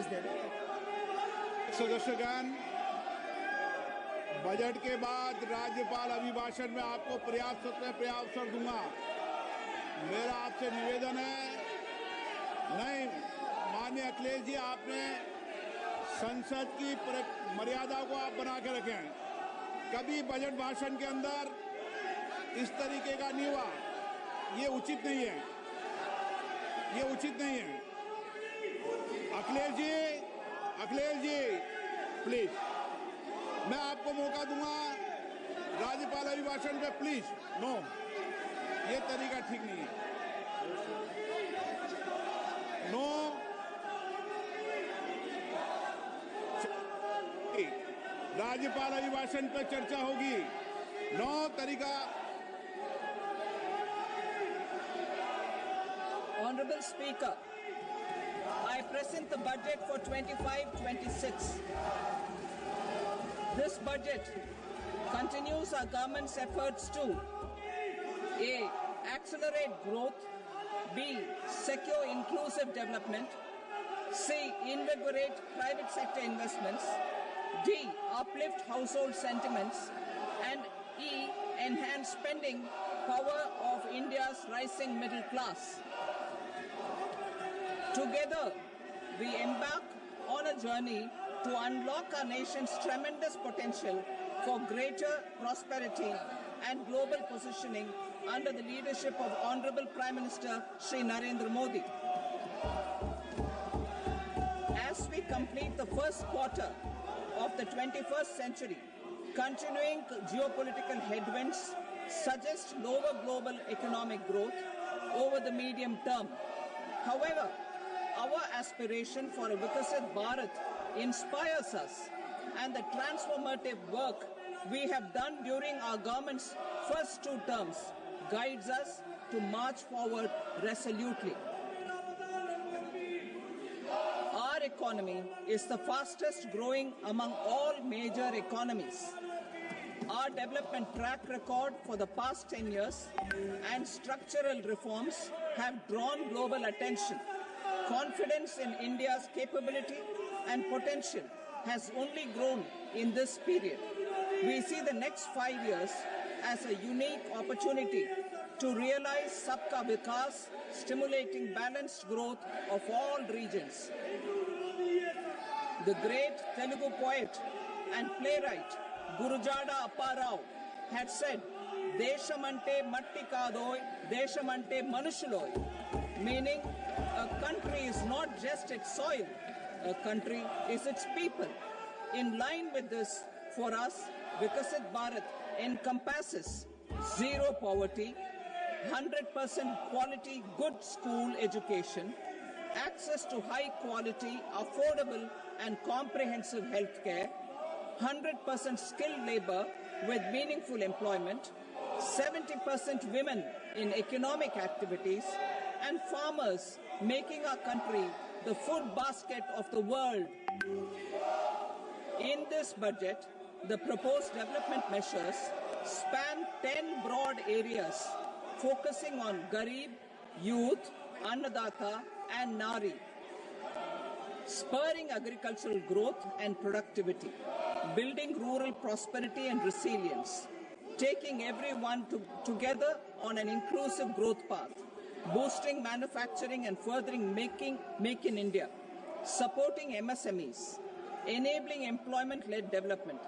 Notice दे दें। सदस्यगण, budget के बाद राज्यपाल अभिभाषण में आपको पर्याप्त अवसर दूंगा। मेरा आपसे निवेदन है, नहीं माननीय अखिलेश जी, आपने संसद की मर्यादा को आप बना के रखें। कभी बजट भाषण के अंदर इस तरीके का नहीं हुआ, ये उचित नहीं है, ये उचित नहीं है। अखिलेश जी प्लीज, मैं आपको मौका दूंगा राज्यपाल अभिभाषण पे, प्लीज। नो, ये तरीका ठीक नहीं है। नो, राज्यपाल अभिभाषण पे चर्चा होगी। नो तरीका। Honorable Speaker, I present the budget for 25-26. This budget continues our government's efforts to A. Accelerate growth, B. Secure inclusive development, C. Invigorate private sector investments, D. Uplift household sentiments, and E. Enhance spending power of India's rising middle class. Together, we embark on a journey to unlock our nation's tremendous potential for greater prosperity and global positioning under the leadership of Honorable Prime Minister Shri Narendra Modi. As we complete the first quarter of the 21st century, continuing geopolitical headwinds suggest lower global economic growth over the medium term. However, our aspiration for a Vikasit Bharat inspires us, and the transformative work we have done during our government's first 2 terms guides us to march forward resolutely. Our economy is the fastest growing among all major economies. Our development track record for the past 10 years and structural reforms have drawn global attention. Confidence in India's capability and potential has only grown in this period. We see the next 5 years as a unique opportunity to realize Sabka Vikas, stimulating balanced growth of all regions. The great Telugu poet and playwright Gurujada Apparao had said, "Deshamante matti kadoy, deshamante manushuloy," meaning a country is not just its soil, a country is its people. In line with this, for us, Vikasit Bharat encompasses zero poverty, 100% quality good school education, access to high quality, affordable and comprehensive health care, 100% skilled labor with meaningful employment, 70% women in economic activities, and farmers making our country the food basket of the world. In this budget, the proposed development measures span 10 broad areas focusing on Garib, youth, Annadata and Nari, spurring agricultural growth and productivity, building rural prosperity and resilience, taking everyone together on an inclusive growth path, boosting manufacturing and furthering Make in India, supporting MSMEs, enabling employment-led development,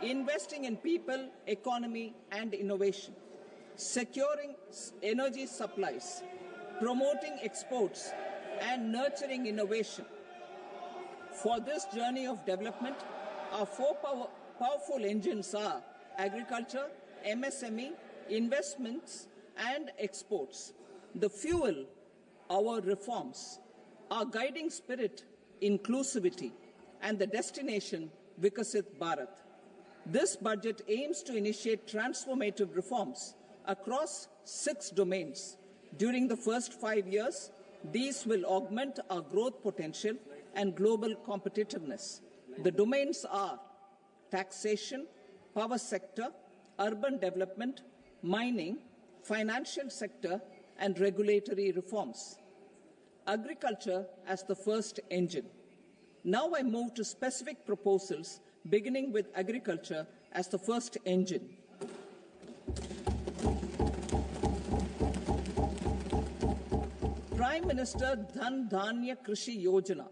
investing in people, economy and innovation, securing energy supplies, promoting exports and nurturing innovation. For this journey of development, our 4 powerful engines are agriculture, MSME, investments and exports. The fuel, our reforms, our guiding spirit, inclusivity, and the destination, Vikasit Bharat. This budget aims to initiate transformative reforms across 6 domains. During the first 5 years, these will augment our growth potential and global competitiveness. The domains are taxation, power sector, urban development, mining, financial sector, and regulatory reforms. Agriculture as the first engine. Now I move to specific proposals, beginning with agriculture as the first engine. Prime Minister Dhan Dhanya Krishi Yojana,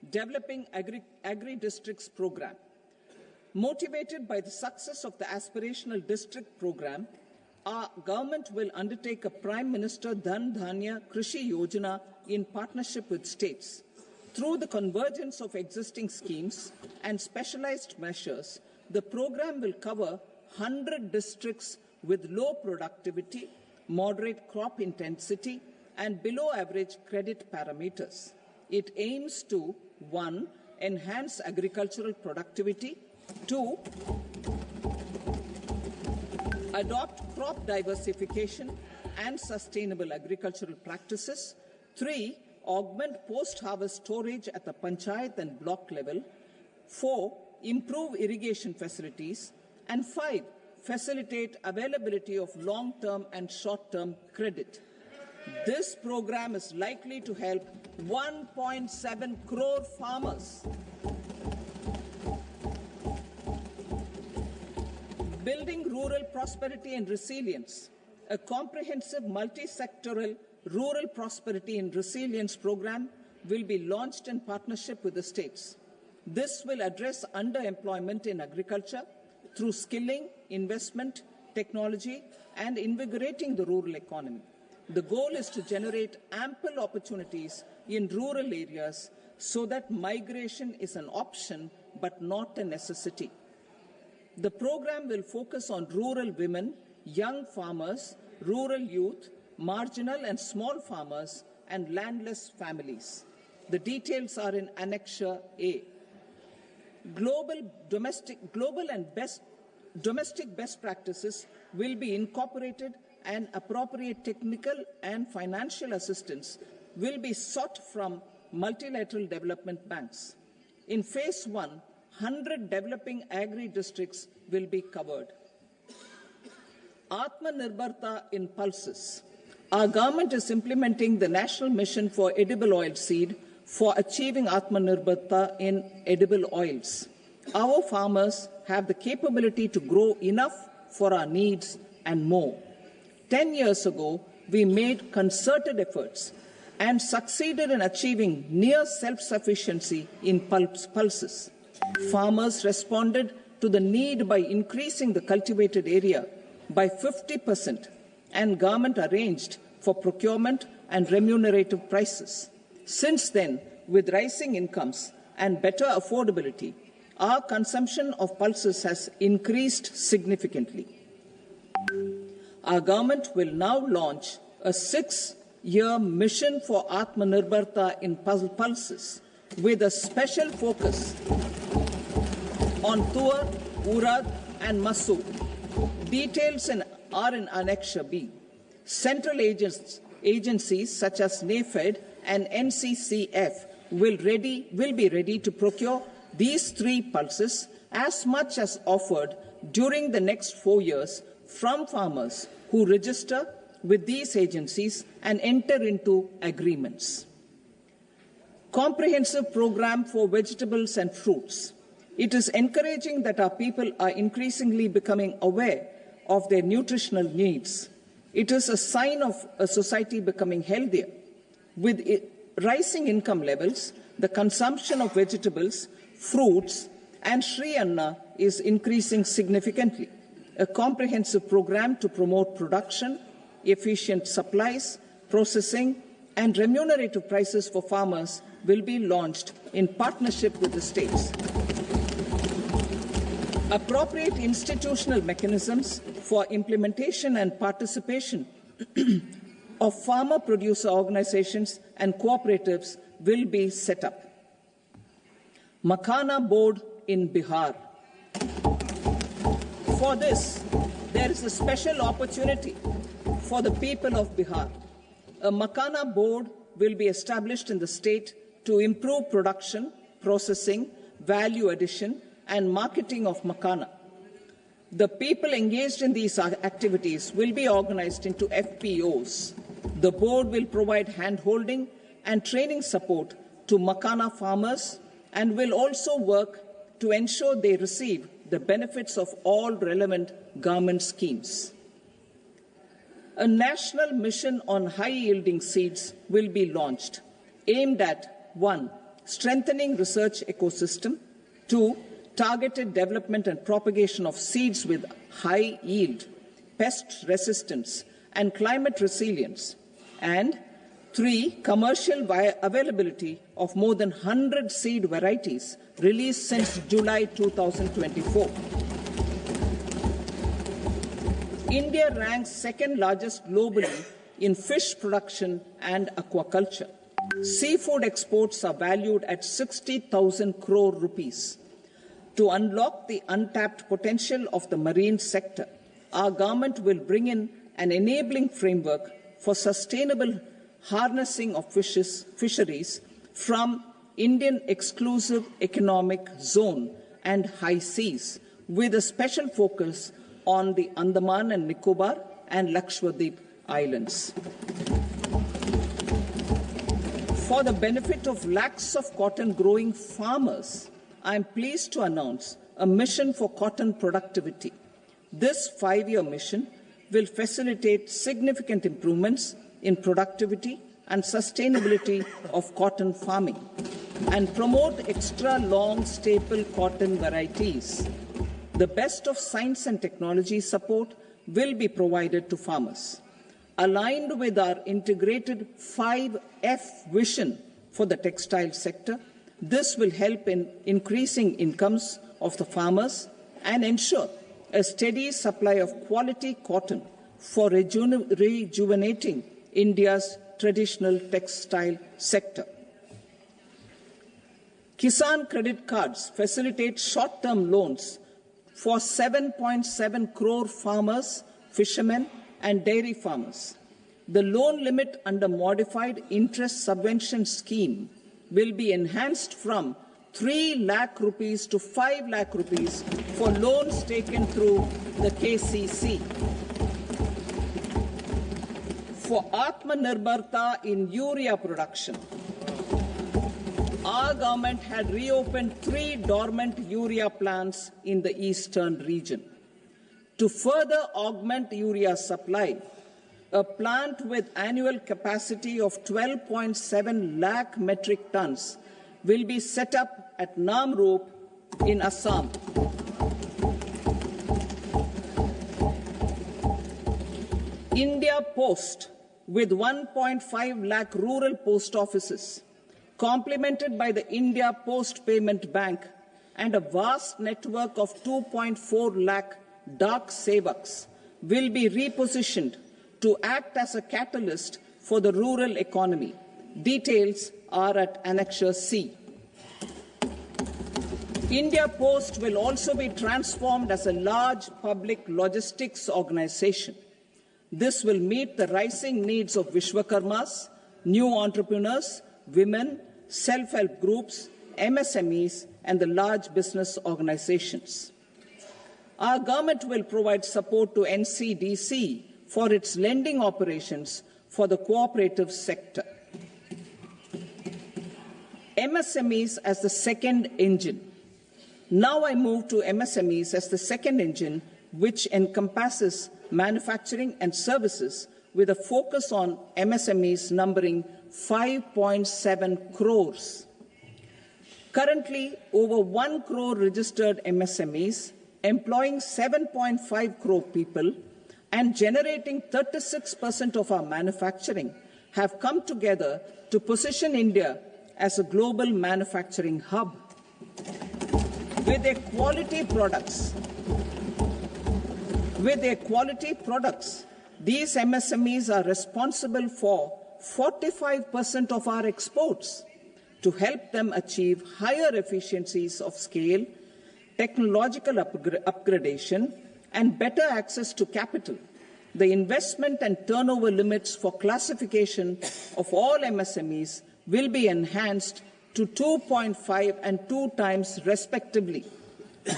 Developing Agri-Districts Program. Motivated by the success of the Aspirational District Program, our government will undertake a Prime Minister Dhan Dhanya Krishi Yojana in partnership with states. Through the convergence of existing schemes and specialized measures, the program will cover 100 districts with low productivity, moderate crop intensity, and below average credit parameters. It aims to 1. Enhance agricultural productivity, 2. Adopt crop diversification and sustainable agricultural practices, 3. Augment post-harvest storage at the panchayat and block level, 4. Improve irrigation facilities, and 5. Facilitate availability of long-term and short-term credit. This program is likely to help 1.7 crore farmers. Building rural prosperity and resilience. A comprehensive multi-sectoral rural prosperity and resilience program will be launched in partnership with the states. This will address underemployment in agriculture through skilling, investment, technology, and invigorating the rural economy. The goal is to generate ample opportunities in rural areas so that migration is an option but not a necessity. The program will focus on rural women, young farmers, rural youth, marginal and small farmers, and landless families. The details are in Annexure A. Domestic best practices will be incorporated, and appropriate technical and financial assistance will be sought from multilateral development banks. In Phase 1, 100 developing agri-districts will be covered. Atmanirbharta in pulses. Our government is implementing the National Mission for Edible Oilseed for achieving Atmanirbharta in edible oils. Our farmers have the capability to grow enough for our needs and more. 10 years ago, we made concerted efforts and succeeded in achieving near self-sufficiency in pulses. Farmers responded to the need by increasing the cultivated area by 50%, and government arranged for procurement and remunerative prices. Since then, with rising incomes and better affordability, our consumption of pulses has increased significantly. Our government will now launch a 6-year mission for Atmanirbharta in pulses with a special focus on Tuar, Urad and Masoor. Details are in Annexure B. Central agencies such as NAFED and NCCF will be ready to procure these 3 pulses as much as offered during the next 4 years from farmers who register with these agencies and enter into agreements. Comprehensive program for vegetables and fruits. It is encouraging that our people are increasingly becoming aware of their nutritional needs. It is a sign of a society becoming healthier. With rising income levels, the consumption of vegetables, fruits, and Sri Anna is increasing significantly. A comprehensive program to promote production, efficient supplies, processing, and remunerative prices for farmers will be launched in partnership with the states. Appropriate institutional mechanisms for implementation and participation of farmer producer organizations and cooperatives will be set up. Makhana Board in Bihar. For this, there is a special opportunity for the people of Bihar. A Makhana Board will be established in the state to improve production, processing, value addition, and marketing of makhana. The people engaged in these activities will be organized into FPOs. The board will provide hand-holding and training support to makhana farmers, and will also work to ensure they receive the benefits of all relevant government schemes. A national mission on high-yielding seeds will be launched, aimed at 1. Strengthening research ecosystem, 2. Targeted development and propagation of seeds with high yield, pest resistance, and climate resilience, and 3. Commercial availability of more than 100 seed varieties released since July 2024. India ranks second largest globally in fish production and aquaculture. Seafood exports are valued at 60,000 crore rupees. To unlock the untapped potential of the marine sector, our government will bring in an enabling framework for sustainable harnessing of fisheries from Indian exclusive economic zone and high seas, with a special focus on the Andaman and Nicobar and Lakshadweep Islands. For the benefit of lakhs of cotton growing farmers, I am pleased to announce a mission for cotton productivity. This 5-year mission will facilitate significant improvements in productivity and sustainability of cotton farming and promote extra long staple cotton varieties. The best of science and technology support will be provided to farmers. Aligned with our integrated 5F vision for the textile sector, this will help in increasing incomes of the farmers and ensure a steady supply of quality cotton for rejuvenating India's traditional textile sector. Kisan credit cards facilitate short-term loans for 7.7 crore farmers, fishermen, and dairy farmers. The loan limit under modified interest subvention scheme will be enhanced from 3 lakh rupees to 5 lakh rupees for loans taken through the KCC. For Atmanirbharta in urea production, our government had reopened 3 dormant urea plants in the eastern region. To further augment urea supply, a plant with annual capacity of 12.7 lakh metric tons will be set up at Namrup in Assam. India Post, with 1.5 lakh rural post offices, complemented by the India Post Payment Bank and a vast network of 2.4 lakh Dak Sevaks, will be repositioned to act as a catalyst for the rural economy. Details are at Annexure C. India Post will also be transformed as a large public logistics organization. This will meet the rising needs of Vishwakarmas, new entrepreneurs, women, self-help groups, MSMEs, and the large business organizations. Our government will provide support to NCDC for its lending operations for the cooperative sector. MSMEs as the second engine. Now I move to MSMEs as the second engine, which encompasses manufacturing and services with a focus on MSMEs numbering 5.7 crores. Currently, over 1 crore registered MSMEs, employing 7.5 crore people and generating 36% of our manufacturing, have come together to position India as a global manufacturing hub. With their quality products, these MSMEs are responsible for 45% of our exports. To help them achieve higher efficiencies of scale, technological upgradation, and better access to capital, the investment and turnover limits for classification of all MSMEs will be enhanced to 2.5 and 2 times respectively.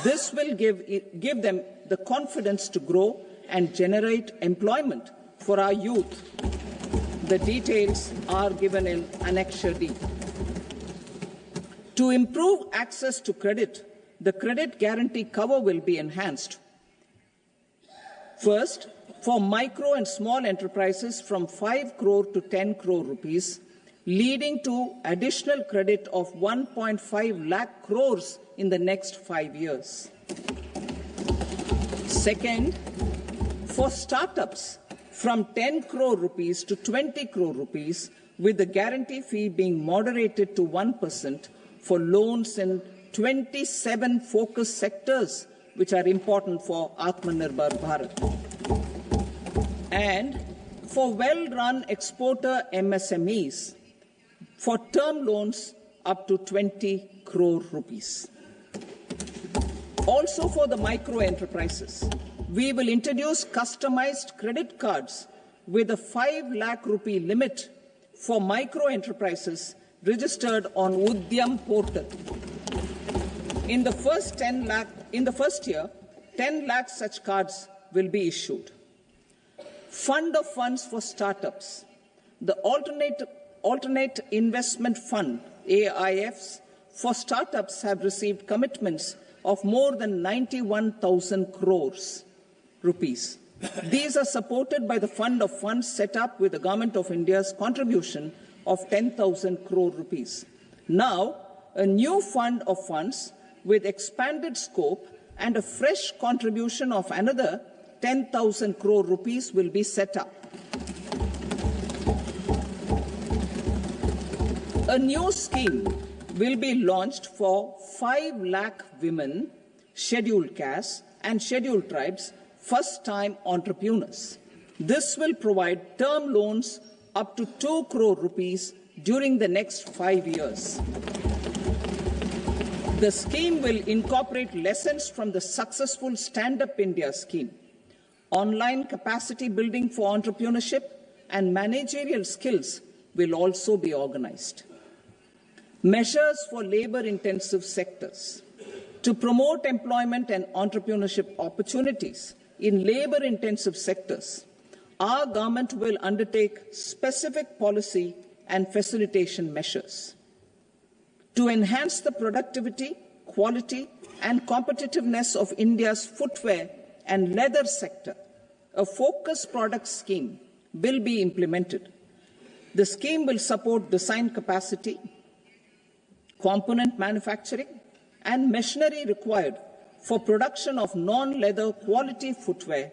This will give them the confidence to grow and generate employment for our youth. The details are given in Annexure D. To improve access to credit, the credit guarantee cover will be enhanced. First, for micro and small enterprises from 5 crore to 10 crore rupees, leading to additional credit of 1.5 lakh crores in the next 5 years. Second, for startups from 10 crore rupees to 20 crore rupees, with the guarantee fee being moderated to 1% for loans in 27 focus sectors which are important for Atmanirbhar Bharat. And for well-run exporter MSMEs, for term loans up to 20 crore rupees. Also for the micro enterprises, we will introduce customized credit cards with a 5 lakh rupee limit for micro enterprises registered on Udyam portal. In the first year, 10 lakh such cards will be issued. Fund of funds for startups. The alternate investment fund, AIFs, for startups have received commitments of more than 91,000 crores rupees. These are supported by the fund of funds set up with the Government of India's contribution of 10,000 crore rupees. Now, a new fund of funds with expanded scope and a fresh contribution of another 10,000 crore rupees will be set up. A new scheme will be launched for 5 lakh women, scheduled castes and scheduled tribes, first-time entrepreneurs. This will provide term loans up to 2 crore rupees during the next 5 years. The scheme will incorporate lessons from the successful Stand Up India scheme. Online capacity building for entrepreneurship and managerial skills will also be organized. Measures for labor-intensive sectors. To promote employment and entrepreneurship opportunities in labor-intensive sectors, our government will undertake specific policy and facilitation measures. To enhance the productivity, quality, and competitiveness of India's footwear and leather sector, a focus product scheme will be implemented. The scheme will support design capacity, component manufacturing, and machinery required for production of non-leather quality footwear,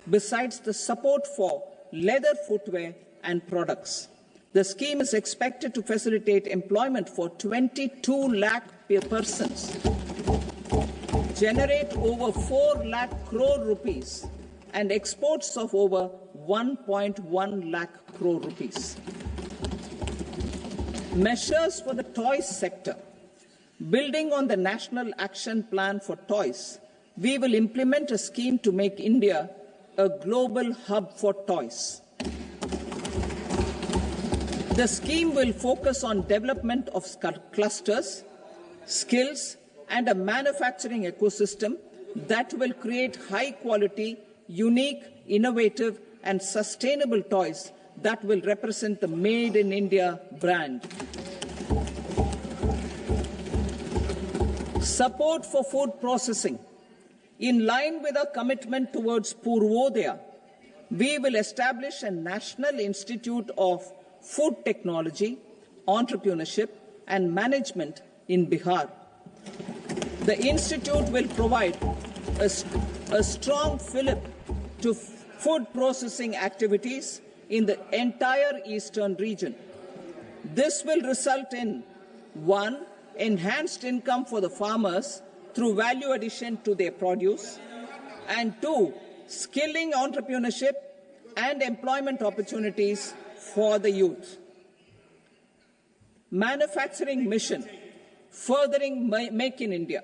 besides the support for leather footwear and products. The scheme is expected to facilitate employment for 22 lakh persons, generate over 4 lakh crore rupees, and exports of over 1.1 lakh crore rupees. Measures for the toys sector. Building on the National Action Plan for Toys, we will implement a scheme to make India a global hub for toys. The scheme will focus on development of clusters, skills, and a manufacturing ecosystem that will create high-quality, unique, innovative, and sustainable toys that will represent the Made in India brand. Support for food processing. In line with our commitment towards Purvodaya, we will establish a National Institute of Food Technology, Entrepreneurship and Management in Bihar. The institute will provide a strong fillip to food processing activities in the entire eastern region. This will result in 1. Enhanced income for the farmers through value addition to their produce, and 2. Skilling entrepreneurship and employment opportunities for the youth. Manufacturing mission, furthering Make in India.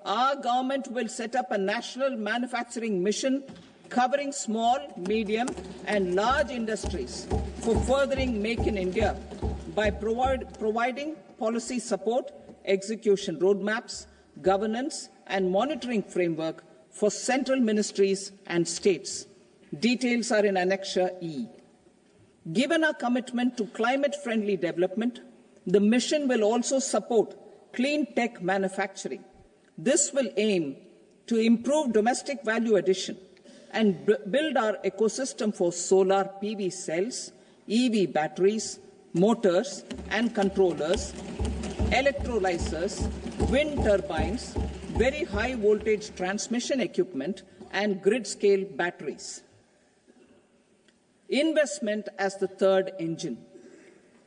Our government will set up a national manufacturing mission covering small, medium, and large industries for furthering Make in India by providing policy support, execution roadmaps, governance, and monitoring framework for central ministries and states. Details are in Annexure E. Given our commitment to climate-friendly development, the mission will also support clean tech manufacturing. This will aim to improve domestic value addition and build our ecosystem for solar PV cells, EV batteries, motors and controllers, electrolyzers, wind turbines, very high voltage transmission equipment and grid-scale batteries. Investment as the third engine.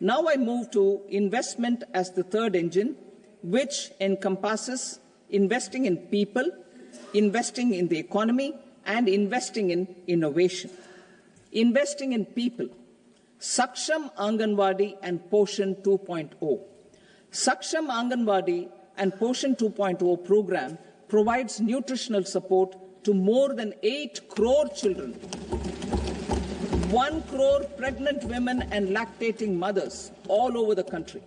Now I move to investment as the third engine, which encompasses investing in people, investing in the economy, and investing in innovation. Investing in people. Saksham Anganwadi and Poshan 2.0. Saksham Anganwadi and Poshan 2.0 program provides nutritional support to more than 8 crore children, 1 crore pregnant women and lactating mothers all over the country,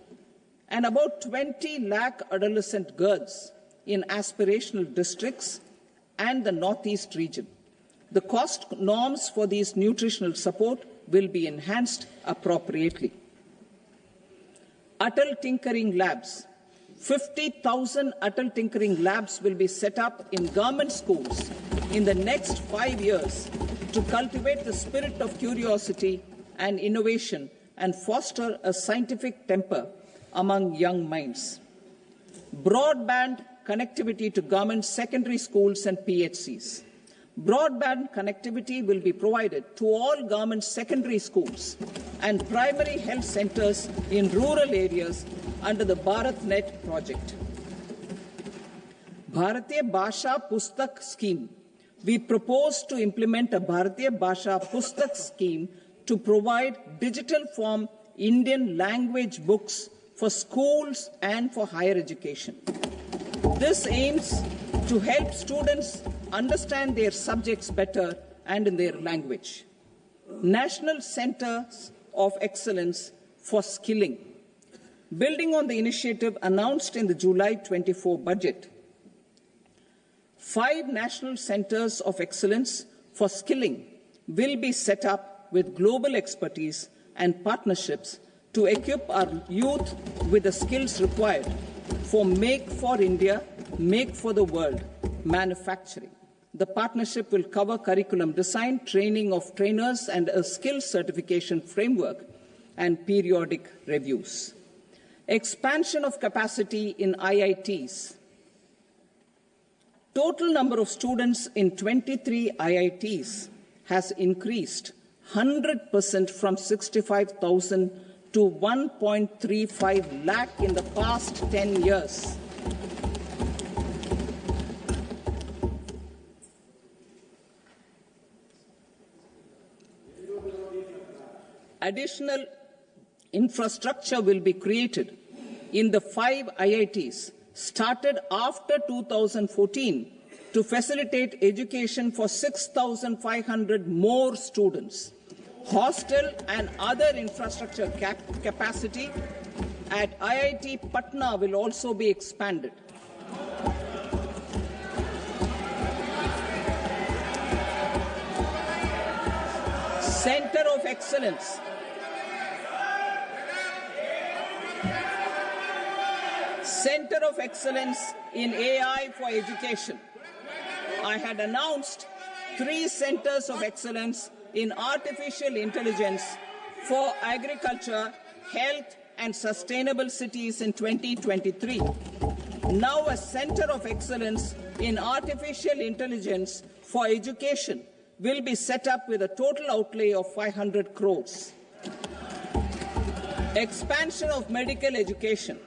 and about 20 lakh adolescent girls in aspirational districts and the Northeast region. The cost norms for these nutritional support will be enhanced appropriately. Atal Tinkering Labs. 50,000 Atal Tinkering Labs will be set up in government schools in the next 5 years to cultivate the spirit of curiosity and innovation and foster a scientific temper among young minds. Broadband connectivity to government secondary schools and PHCs. Broadband connectivity will be provided to all government secondary schools and primary health centers in rural areas under the BharatNet project. Bharatiya Bhasha Pustak Scheme. We propose to implement a Bharatiya Bhasha Pustak scheme to provide digital form Indian language books for schools and for higher education. This aims to help students understand their subjects better and in their language. National Centers of Excellence for Skilling. Building on the initiative announced in the July 24 budget, 5 national centers of excellence for skilling will be set up with global expertise and partnerships to equip our youth with the skills required for Make for India, Make for the World manufacturing. The partnership will cover curriculum design, training of trainers, and a skills certification framework and periodic reviews. Expansion of capacity in IITs. Total number of students in 23 IITs has increased 100% from 65,000 to 1.35 lakh in the past 10 years. Additional infrastructure will be created in the 5 IITs started after 2014 to facilitate education for 6,500 more students. Hostel and other infrastructure capacity at IIT Patna will also be expanded. Center of Excellence. Center of Excellence in AI for Education. I had announced 3 centers of excellence in artificial intelligence for agriculture, health, and sustainable cities in 2023. Now a center of excellence in artificial intelligence for education will be set up with a total outlay of 500 crores. Expansion of medical education.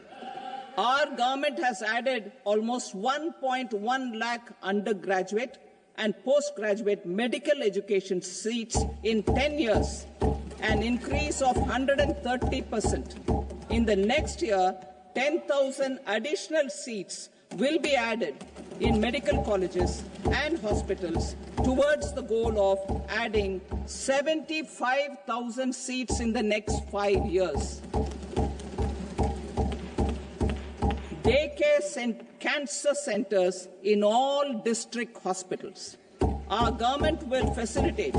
Our government has added almost 1.1 lakh undergraduate and postgraduate medical education seats in 10 years, an increase of 130%. In the next year, 10,000 additional seats will be added in medical colleges and hospitals towards the goal of adding 75,000 seats in the next 5 years. Daycare cancer centers in all district hospitals. Our government will facilitate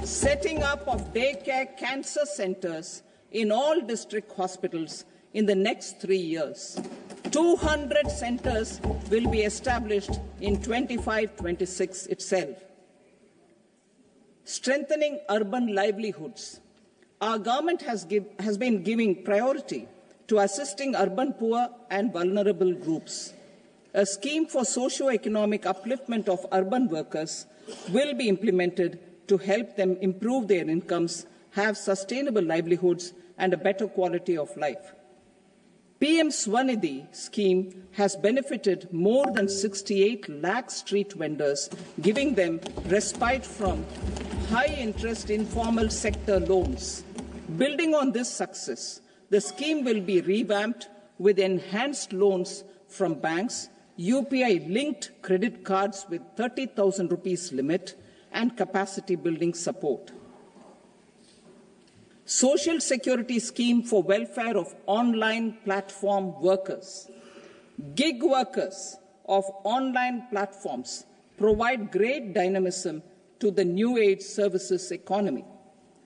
setting up of daycare cancer centers in all district hospitals in the next 3 years. 200 centers will be established in 25-26 itself. Strengthening urban livelihoods. Our government has been giving priority to assisting urban poor and vulnerable groups. A scheme for socio-economic upliftment of urban workers will be implemented to help them improve their incomes, have sustainable livelihoods, and a better quality of life. PM Swanidhi scheme has benefited more than 68 lakh street vendors, giving them respite from high-interest informal sector loans. Building on this success, the scheme will be revamped with enhanced loans from banks, UPI-linked credit cards with 30,000 rupees limit, and capacity building support. Social Security Scheme for welfare of online platform workers. Gig workers of online platforms provide great dynamism to the new age services economy.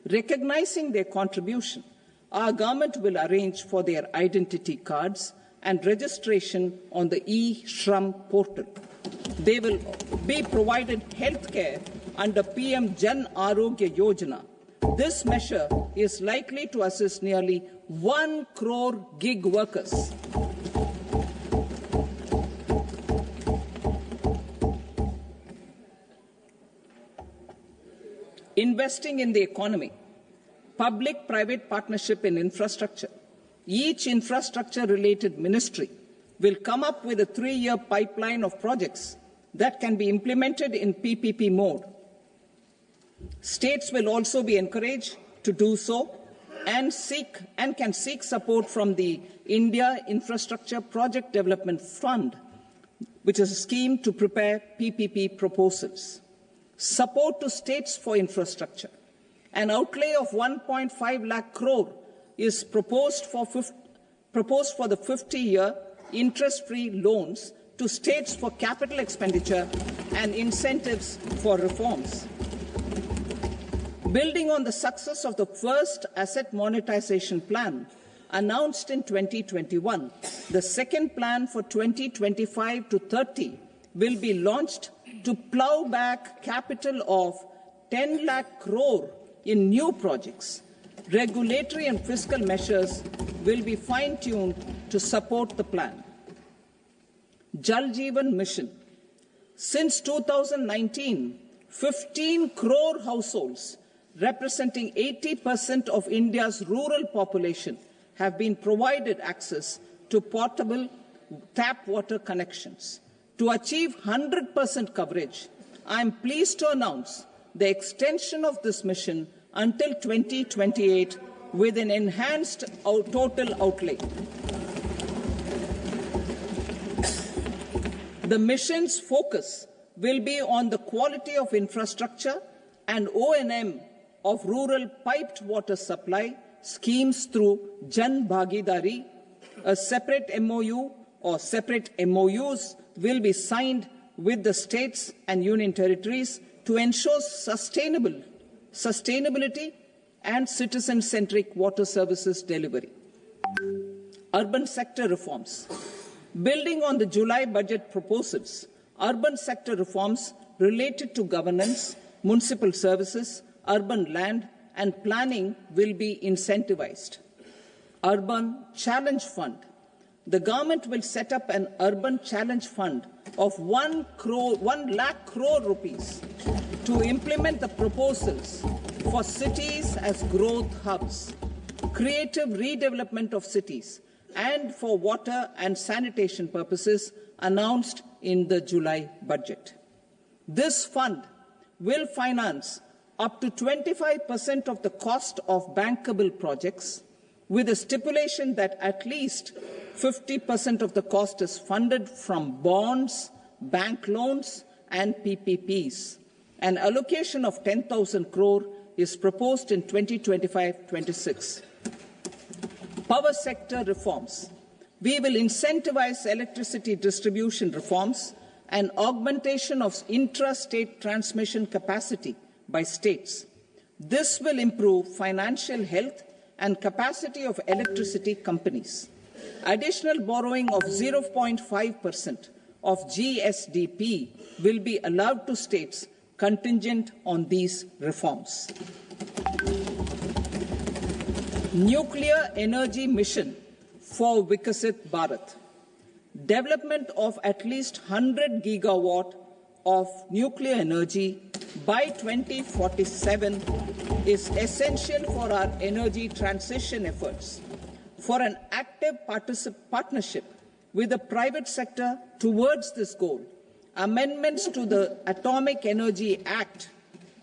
Recognizing their contribution, our government will arrange for their identity cards and registration on the e-Shram portal. They will be provided healthcare under PM Jan Arogya Yojana. This measure is likely to assist nearly 1 crore gig workers. Investing in the economy. Public-private partnership in infrastructure. Each infrastructure-related ministry will come up with a 3-year pipeline of projects that can be implemented in PPP mode. States will also be encouraged to do so and can seek support from the India Infrastructure Project Development Fund, which is a scheme to prepare PPP proposals. Support to states for infrastructure. An outlay of 1.5 lakh crore is proposed for the 50-year interest-free loans to states for capital expenditure and incentives for reforms. Building on the success of the first asset monetization plan announced in 2021, the second plan for 2025 to 30 will be launched to plow back capital of 10 lakh crore in new projects. Regulatory and fiscal measures will be fine-tuned to support the plan. Jal Jeevan Mission. Since 2019, 15 crore households, representing 80% of India's rural population, have been provided access to portable tap water connections. To achieve 100% coverage, I am pleased to announce the extension of this mission until 2028 with an enhanced total outlay. The mission's focus will be on the quality of infrastructure and O&M of rural piped water supply schemes through Jan Bhagidari. A separate MOU or separate MOUs will be signed with the states and union territories to ensure sustainability and citizen-centric water services delivery. Urban sector reforms. Building on the July budget proposals, urban sector reforms related to governance, municipal services, urban land and planning will be incentivized. Urban Challenge Fund. The government will set up an urban challenge fund of 1 lakh crore rupees to implement the proposals for cities as growth hubs, creative redevelopment of cities, and for water and sanitation purposes announced in the July budget. This fund will finance up to 25% of the cost of bankable projects, with a stipulation that at least 50% of the cost is funded from bonds, bank loans, and PPPs. An allocation of 10,000 crore is proposed in 2025-26. Power sector reforms. We will incentivize electricity distribution reforms and augmentation of intra-state transmission capacity by states. This will improve financial health and capacity of electricity companies. Additional borrowing of 0.5% of GSDP will be allowed to states contingent on these reforms. Nuclear energy mission for Vikasit Bharat. Development of at least 100 gigawatt of nuclear energy by 2047 is essential for our energy transition efforts. For an active partnership with the private sector towards this goal, amendments to the Atomic Energy Act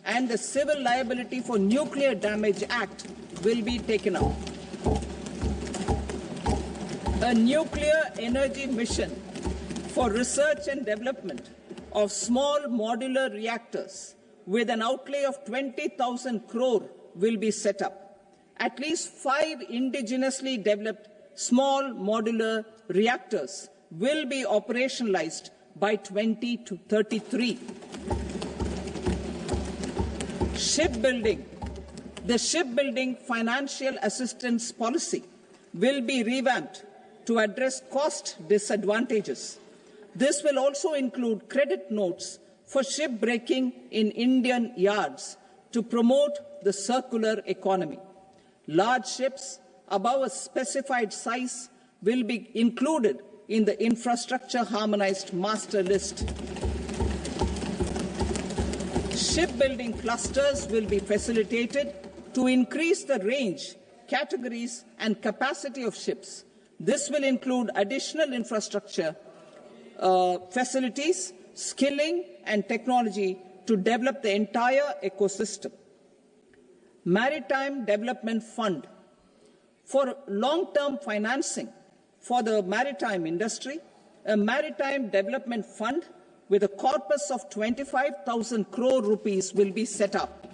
and the Civil Liability for Nuclear Damage Act will be taken up. A nuclear energy mission for research and development of small modular reactors with an outlay of 20,000 crore will be set up. At least 5 indigenously developed small modular reactors will be operationalized by 2033. Shipbuilding. The shipbuilding financial assistance policy will be revamped to address cost disadvantages. This will also include credit notes for shipbreaking in Indian yards to promote the circular economy. Large ships above a specified size will be included in the infrastructure harmonized master list. Shipbuilding clusters will be facilitated to increase the range, categories, and capacity of ships. This will include additional infrastructure, facilities, skilling, and technology to develop the entire ecosystem. Maritime Development Fund. For long-term financing for the maritime industry, a Maritime Development Fund with a corpus of 25,000 crore rupees will be set up.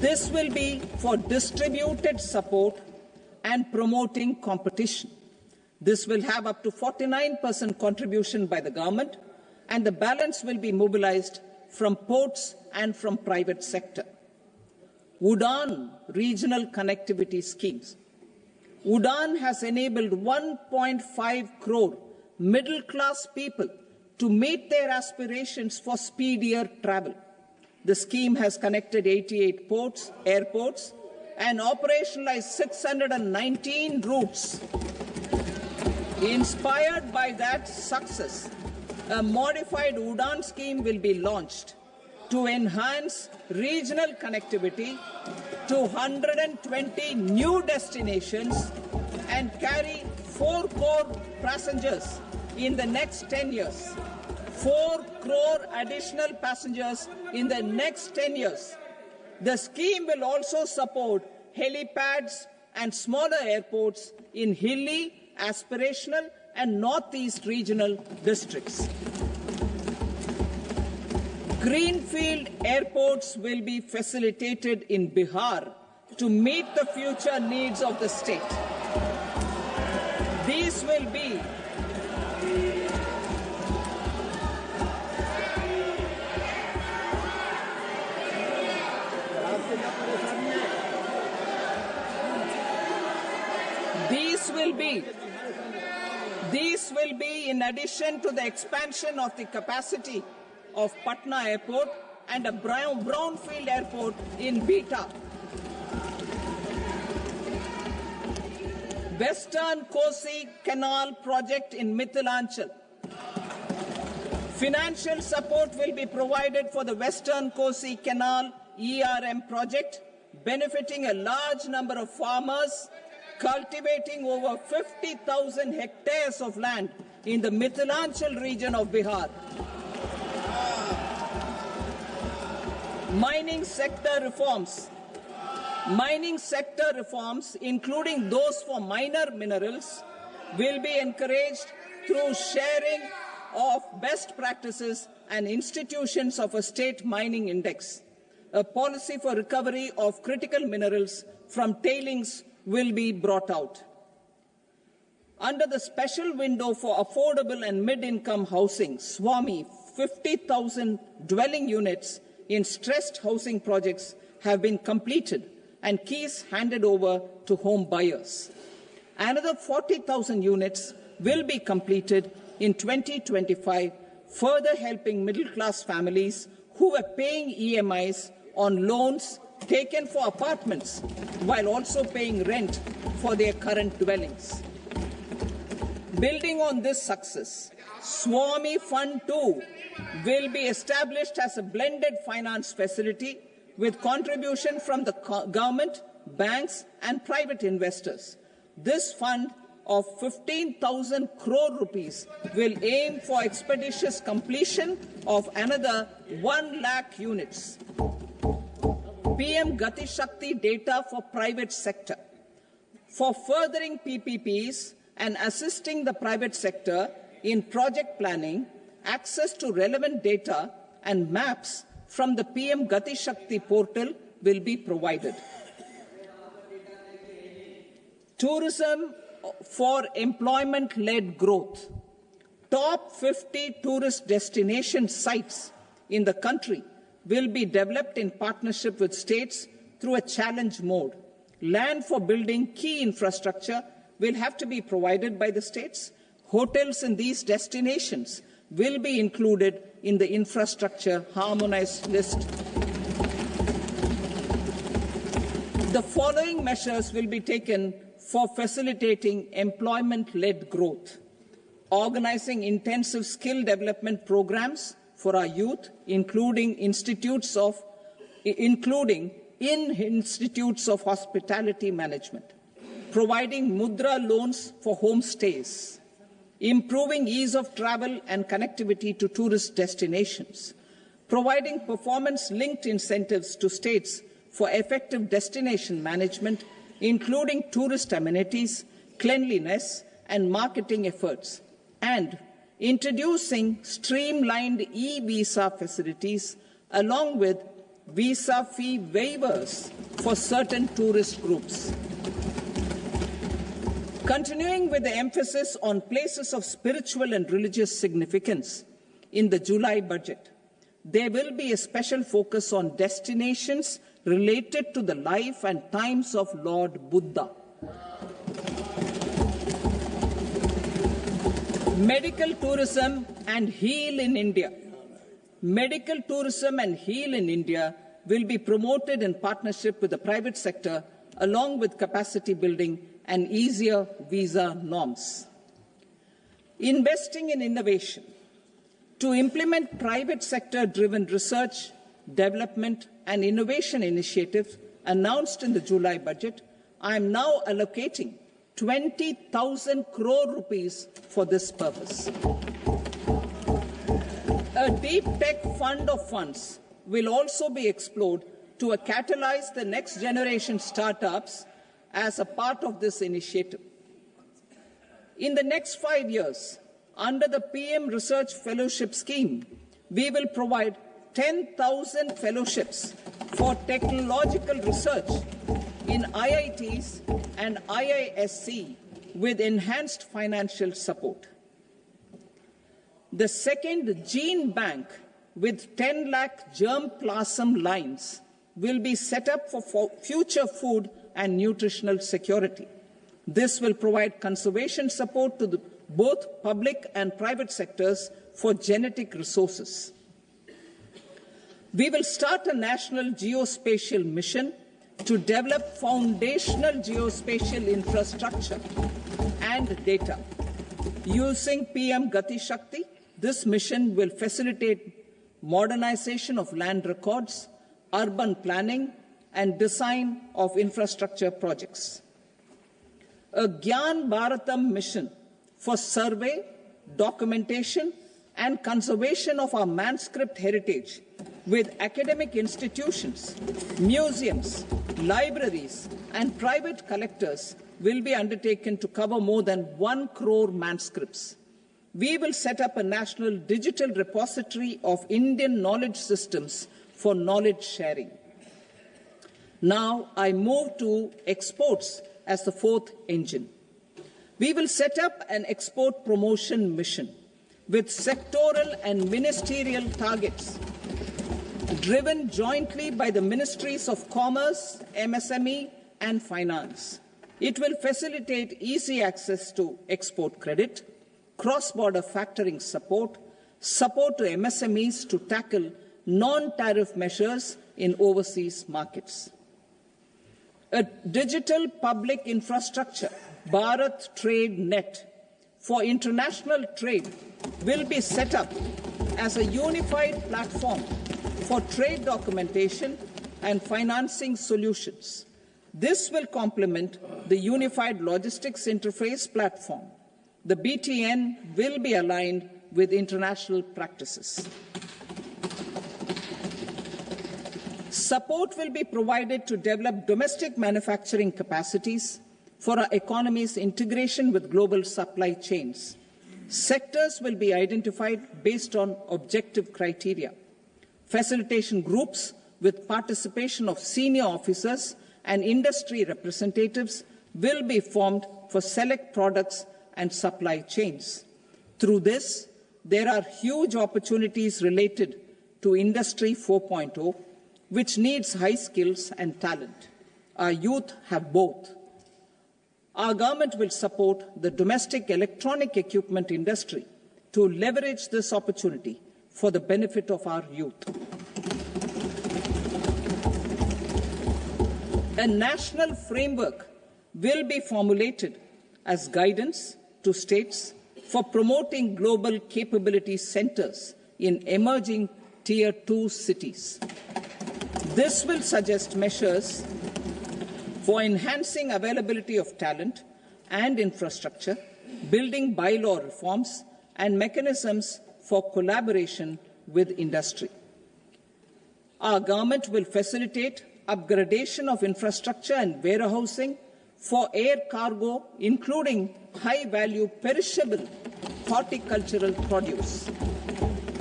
This will be for distributed support and promoting competition. This will have up to 49% contribution by the government, and the balance will be mobilized from ports and from private sector. UDAN regional connectivity schemes. UDAN has enabled 1.5 crore middle-class people to meet their aspirations for speedier travel. The scheme has connected 88 airports, and operationalized 619 routes. Inspired by that success, a modified UDAN scheme will be launched to enhance regional connectivity to 120 new destinations and carry 4 crore passengers in the next 10 years. 4 crore additional passengers in the next 10 years. The scheme will also support helipads and smaller airports in hilly, aspirational, and northeast regional districts. Greenfield airports will be facilitated in Bihar to meet the future needs of the state. These will be These will be in addition to the expansion of the capacity of Patna Airport and a brownfield airport in Beta. Western Kosi Canal project in Mithilanchal. Financial support will be provided for the Western Kosi Canal ERM project, benefiting a large number of farmers, cultivating over 50,000 hectares of land in the Mithilanchal region of Bihar. Mining sector reforms. Mining sector reforms, including those for minor minerals, will be encouraged through sharing of best practices and institutions of a state mining index. A policy for recovery of critical minerals from tailings will be brought out. Under the special window for affordable and mid-income housing, SWAMI, 50,000 dwelling units in stressed housing projects have been completed and keys handed over to home buyers. Another 40,000 units will be completed in 2025, further helping middle-class families who were paying EMIs on loans taken for apartments while also paying rent for their current dwellings. Building on this success, Swami Fund 2 will be established as a blended finance facility with contribution from the government, banks and private investors. This fund of 15,000 crore rupees will aim for expeditious completion of another 1 lakh units. PM Gati Shakti data for private sector. For furthering PPPs and assisting the private sector in project planning, access to relevant data and maps from the PM Gati Shakti portal will be provided. Tourism for employment-led growth. Top 50 tourist destination sites in the country will be developed in partnership with states through a challenge mode. Land for building key infrastructure will have to be provided by the states. Hotels in these destinations will be included in the infrastructure harmonized list. The following measures will be taken for facilitating employment-led growth: organizing intensive skill development programs for our youth, including in institutes of hospitality management, providing mudra loans for homestays, improving ease of travel and connectivity to tourist destinations, providing performance-linked incentives to states for effective destination management, including tourist amenities, cleanliness, and marketing efforts, and introducing streamlined e-visa facilities along with visa fee waivers for certain tourist groups. Continuing with the emphasis on places of spiritual and religious significance, in the July budget, there will be a special focus on destinations related to the life and times of Lord Buddha. Medical tourism and heal in India. Medical tourism and heal in India will be promoted in partnership with the private sector, along with capacity building and easier visa norms. Investing in innovation. To implement private sector-driven research, development and innovation initiatives announced in the July budget, I am now allocating 20,000 crore rupees for this purpose. A deep tech fund of funds will also be explored to catalyze the next generation startups as a part of this initiative. In the next 5 years, under the PM Research Fellowship Scheme, we will provide 10,000 fellowships for technological research in IITs and IISc with enhanced financial support. The second gene bank with 10 lakh germplasm lines will be set up for future food and nutritional security. This will provide conservation support to both public and private sectors for genetic resources. We will start a national geospatial mission to develop foundational geospatial infrastructure and data. Using PM Gati Shakti, this mission will facilitate modernization of land records, urban planning, and design of infrastructure projects. A Gyan Bharatam mission for survey, documentation, and conservation of our manuscript heritage with academic institutions, museums, libraries, and private collectors will be undertaken to cover more than 1 crore manuscripts. We will set up a national digital repository of Indian knowledge systems for knowledge sharing. Now I move to exports as the fourth engine. We will set up an export promotion mission with sectoral and ministerial targets driven jointly by the Ministries of Commerce, MSME, and Finance. It will facilitate easy access to export credit, cross-border factoring support, support to MSMEs to tackle non-tariff measures in overseas markets. A digital public infrastructure, Bharat Trade Net, for international trade will be set up as a unified platform for trade documentation and financing solutions. This will complement the Unified Logistics Interface platform. The BTN will be aligned with international practices. Support will be provided to develop domestic manufacturing capacities for our economy's integration with global supply chains. Sectors will be identified based on objective criteria. Facilitation groups with participation of senior officers and industry representatives will be formed for select products and supply chains. Through this, there are huge opportunities related to Industry 4.0, which needs high skills and talent. Our youth have both. Our government will support the domestic electronic equipment industry to leverage this opportunity for the benefit of our youth. A national framework will be formulated as guidance to states for promoting global capability centers in emerging Tier 2 cities. This will suggest measures for enhancing availability of talent and infrastructure, building bylaw reforms, and mechanisms for collaboration with industry. Our government will facilitate upgradation of infrastructure and warehousing for air cargo, including high-value perishable horticultural produce.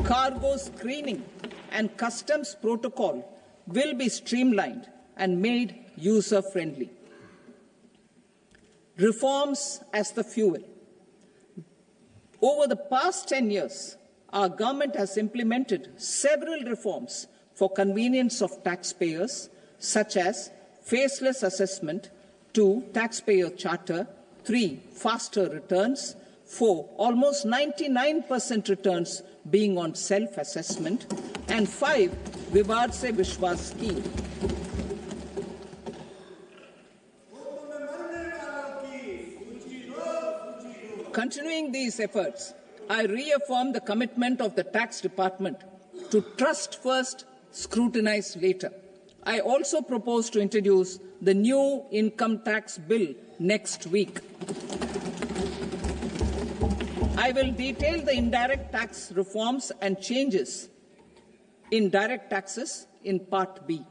Cargo screening and customs protocol will be streamlined and made user-friendly. Reforms as the fuel. Over the past 10 years, our government has implemented several reforms for convenience of taxpayers, such as faceless assessment, 2, taxpayer charter, 3, faster returns, 4, almost 99% returns being on self-assessment, and 5, Vivad Se Vishwas scheme. Continuing these efforts, I reaffirm the commitment of the Tax Department to trust first, scrutinize later. I also propose to introduce the new income tax bill next week. I will detail the indirect tax reforms and changes in direct taxes in Part B.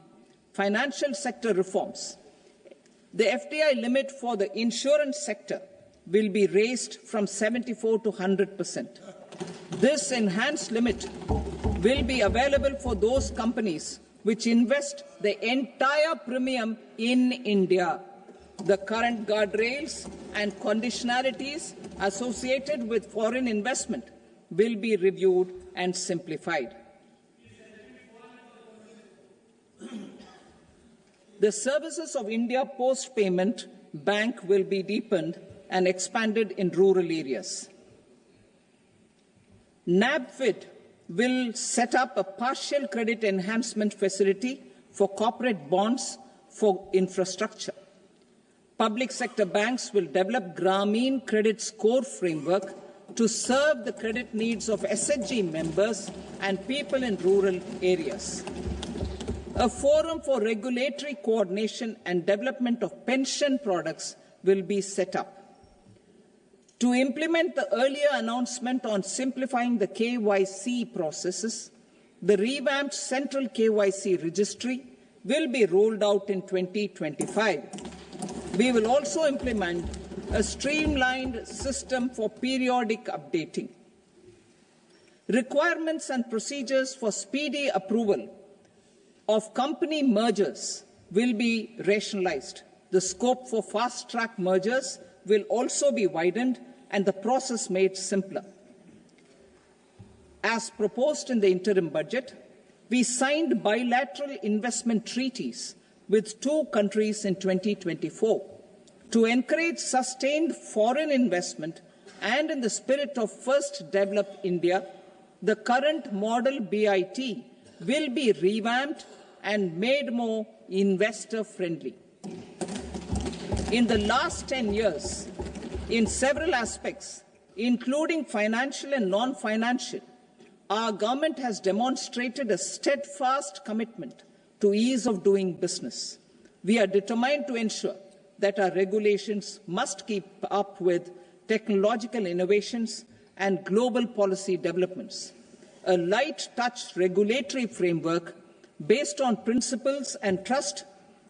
Financial sector reforms. The FDI limit for the insurance sector will be raised from 74 to 100%. This enhanced limit will be available for those companies which invest the entire premium in India. The current guardrails and conditionalities associated with foreign investment will be reviewed and simplified. The services of India Post Payment Bank will be deepened and expanded in rural areas. NABFID will set up a partial credit enhancement facility for corporate bonds for infrastructure. Public sector banks will develop Grameen Credit Score framework to serve the credit needs of SHG members and people in rural areas. A forum for regulatory coordination and development of pension products will be set up. To implement the earlier announcement on simplifying the KYC processes, the revamped Central KYC Registry will be rolled out in 2025. We will also implement a streamlined system for periodic updating. Requirements and procedures for speedy approval of company mergers will be rationalized. The scope for fast-track mergers will also be widened and the process made simpler. As proposed in the interim budget, we signed bilateral investment treaties with 2 countries in 2024. To encourage sustained foreign investment and in the spirit of First Develop India, the current model BIT will be revamped and made more investor-friendly. In the last 10 years, in several aspects, including financial and non-financial, our government has demonstrated a steadfast commitment to ease of doing business. We are determined to ensure that our regulations must keep up with technological innovations and global policy developments. A light-touch regulatory framework based on principles and trust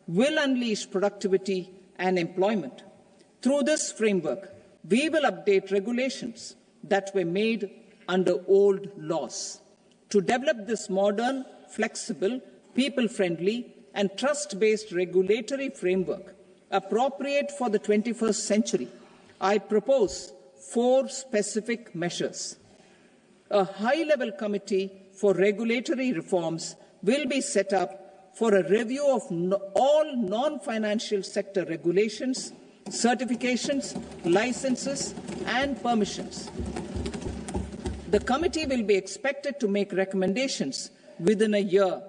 will unleash productivity and employment. Through this framework, we will update regulations that were made under old laws. To develop this modern, flexible, people-friendly and trust-based regulatory framework appropriate for the 21st century, I propose 4 specific measures. A high-level committee for regulatory reforms will be set up for a review of all non-financial sector regulations, certifications, licenses, and permissions. The committee will be expected to make recommendations within a year.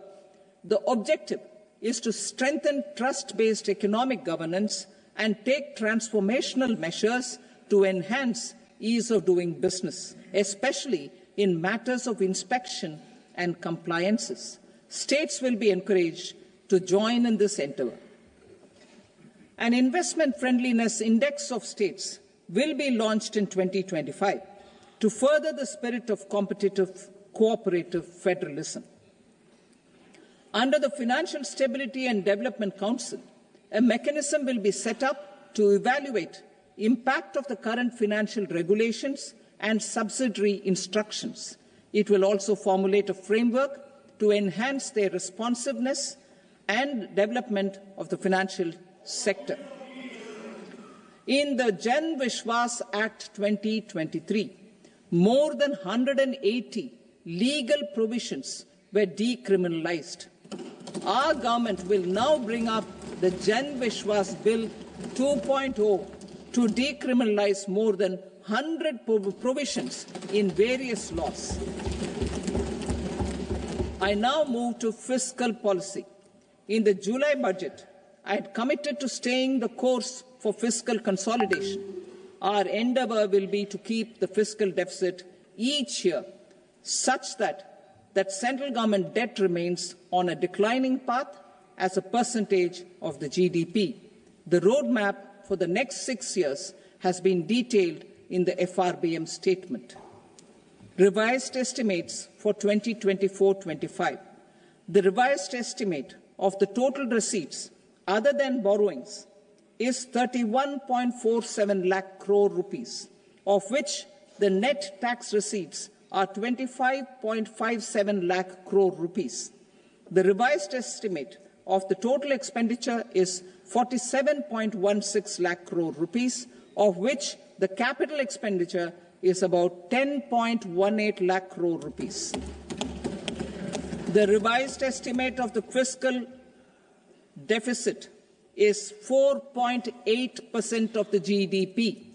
The objective is to strengthen trust-based economic governance and take transformational measures to enhance ease of doing business, especially in matters of inspection and compliances. States will be encouraged to join in this endeavour. An investment friendliness index of states will be launched in 2025 to further the spirit of competitive, cooperative federalism. Under the Financial Stability and Development Council, a mechanism will be set up to evaluate impact of the current financial regulations and subsidiary instructions. It will also formulate a framework to enhance their responsiveness and development of the financial sector. In the Jan Vishwas Act 2023, more than 180 legal provisions were decriminalized. Our government will now bring up the Jan Vishwas Bill 2.0 to decriminalize more than 100 provisions in various laws. I now move to fiscal policy. In the July budget, I had committed to staying the course for fiscal consolidation. Our endeavour will be to keep the fiscal deficit each year such that central government debt remains on a declining path as a percentage of the GDP. The roadmap for the next 6 years has been detailed in the FRBM statement. Revised estimates for 2024-25. The revised estimate of the total receipts other than borrowings is 31.47 lakh crore rupees, of which the net tax receipts are 25.57 lakh crore rupees. The revised estimate of the total expenditure is 47.16 lakh crore rupees, of which the capital expenditure is about 10.18 lakh crore rupees. The revised estimate of the fiscal deficit is 4.8% of the GDP.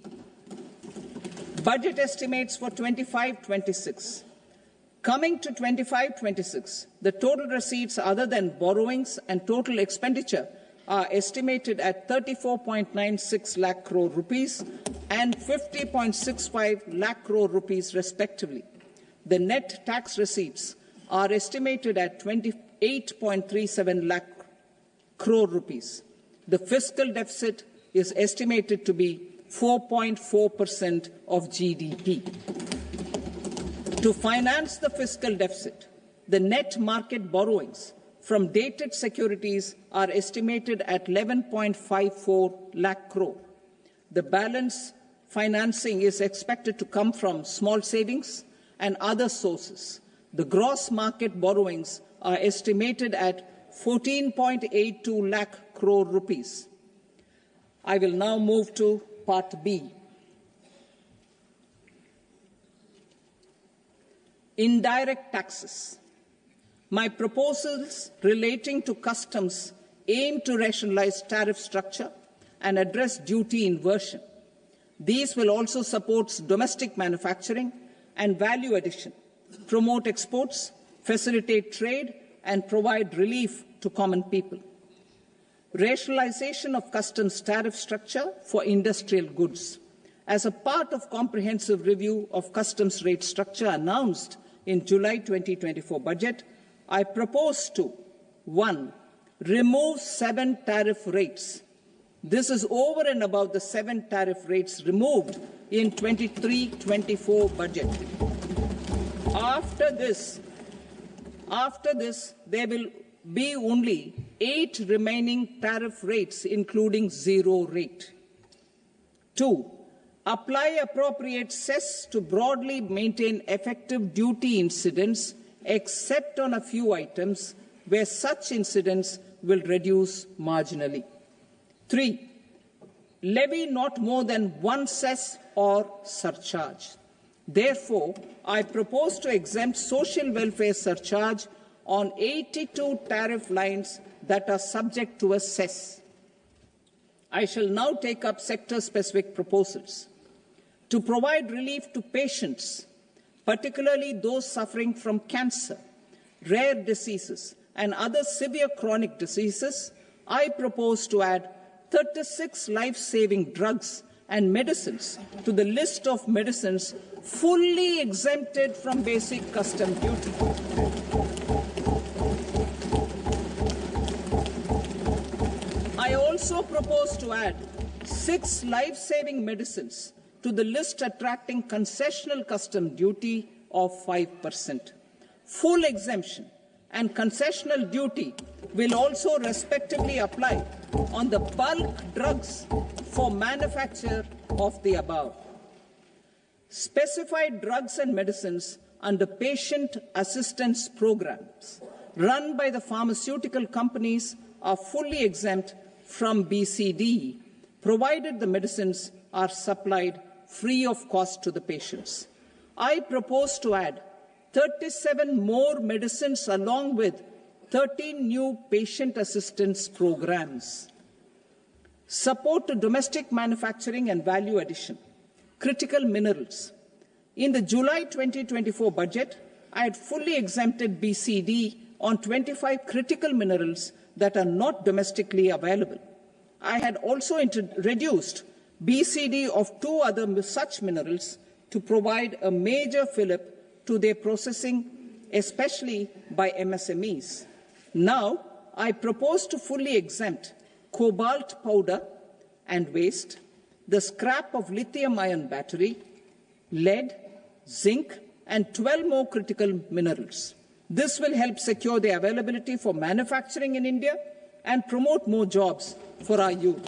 Budget estimates for 25-26. Coming to 25-26, the total receipts other than borrowings and total expenditure are estimated at 34.96 lakh crore rupees and 50.65 lakh crore rupees respectively. The net tax receipts are estimated at 28.37 lakh crore rupees. The fiscal deficit is estimated to be 4.4% of GDP. To finance the fiscal deficit, the net market borrowings from dated securities are estimated at 11.54 lakh crore. The balance financing is expected to come from small savings and other sources. The gross market borrowings are estimated at 14.82 lakh crore rupees. I will now move to Part B. Indirect taxes. My proposals relating to customs aim to rationalize tariff structure and address duty inversion. These will also support domestic manufacturing and value addition, promote exports, facilitate trade, and provide relief to common people. Rationalization of customs tariff structure for industrial goods. As a part of comprehensive review of customs rate structure announced in July 2024 budget, I propose to 1. Remove 7 tariff rates. This is over and above the 7 tariff rates removed in 23-24 budget. After this, there will be only 8 remaining tariff rates, including 0 rate. 2. Apply appropriate cess to broadly maintain effective duty incidence, except on a few items where such incidence will reduce marginally. 3. Levy not more than 1 cess or surcharge. Therefore, I propose to exempt social welfare surcharge on 82 tariff lines that are subject to a cess. I shall now take up sector-specific proposals. To provide relief to patients, particularly those suffering from cancer, rare diseases, and other severe chronic diseases, I propose to add 36 life-saving drugs and medicines to the list of medicines fully exempted from basic custom duty. I also propose to add 6 life-saving medicines to the list attracting concessional custom duty of 5%. Full exemption and concessional duty will also respectively apply on the bulk drugs for manufacture of the above. Specified drugs and medicines under patient assistance programs run by the pharmaceutical companies are fully exempt from BCD, provided the medicines are supplied free of cost to the patients. I propose to add 37 more medicines along with 13 new patient assistance programs. Support to domestic manufacturing and value addition. Critical minerals. In the July 2024 budget, I had fully exempted BCD on 25 critical minerals that are not domestically available. I had also reduced BCD of 2 other such minerals to provide a major fillip to their processing, especially by MSMEs. Now, I propose to fully exempt cobalt powder and waste, the scrap of lithium-ion battery, lead, zinc, and 12 more critical minerals. This will help secure their availability for manufacturing in India and promote more jobs for our youth.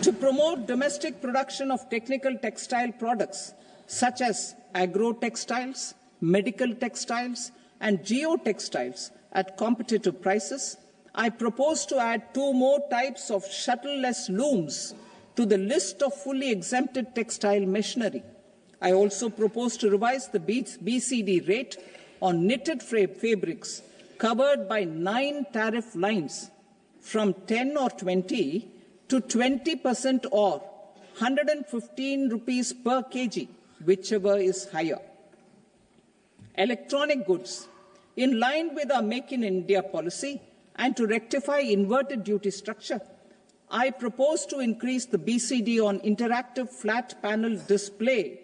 To promote domestic production of technical textile products such as agro-textiles, medical textiles, and geotextiles at competitive prices, I propose to add 2 more types of shuttle-less looms to the list of fully exempted textile machinery. I also propose to revise the BCD rate on knitted fabrics covered by 9 tariff lines from 10 or 20 to 20% or 115 rupees per kg, whichever is higher. Electronic goods. In line with our Make in India policy and to rectify inverted duty structure, I propose to increase the BCD on interactive flat panel display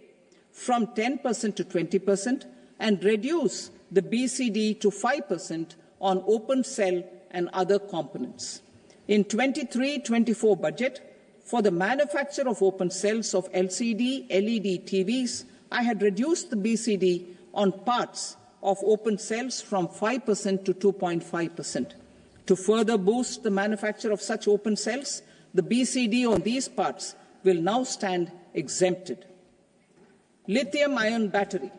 from 10% to 20% and reduce the BCD to 5% on open cell and other components. In 23-24 budget, for the manufacture of open cells of LCD, LED TVs, I had reduced the BCD on parts of open cells from 5% to 2.5%. To further boost the manufacture of such open cells, the BCD on these parts will now stand exempted. Lithium-ion battery.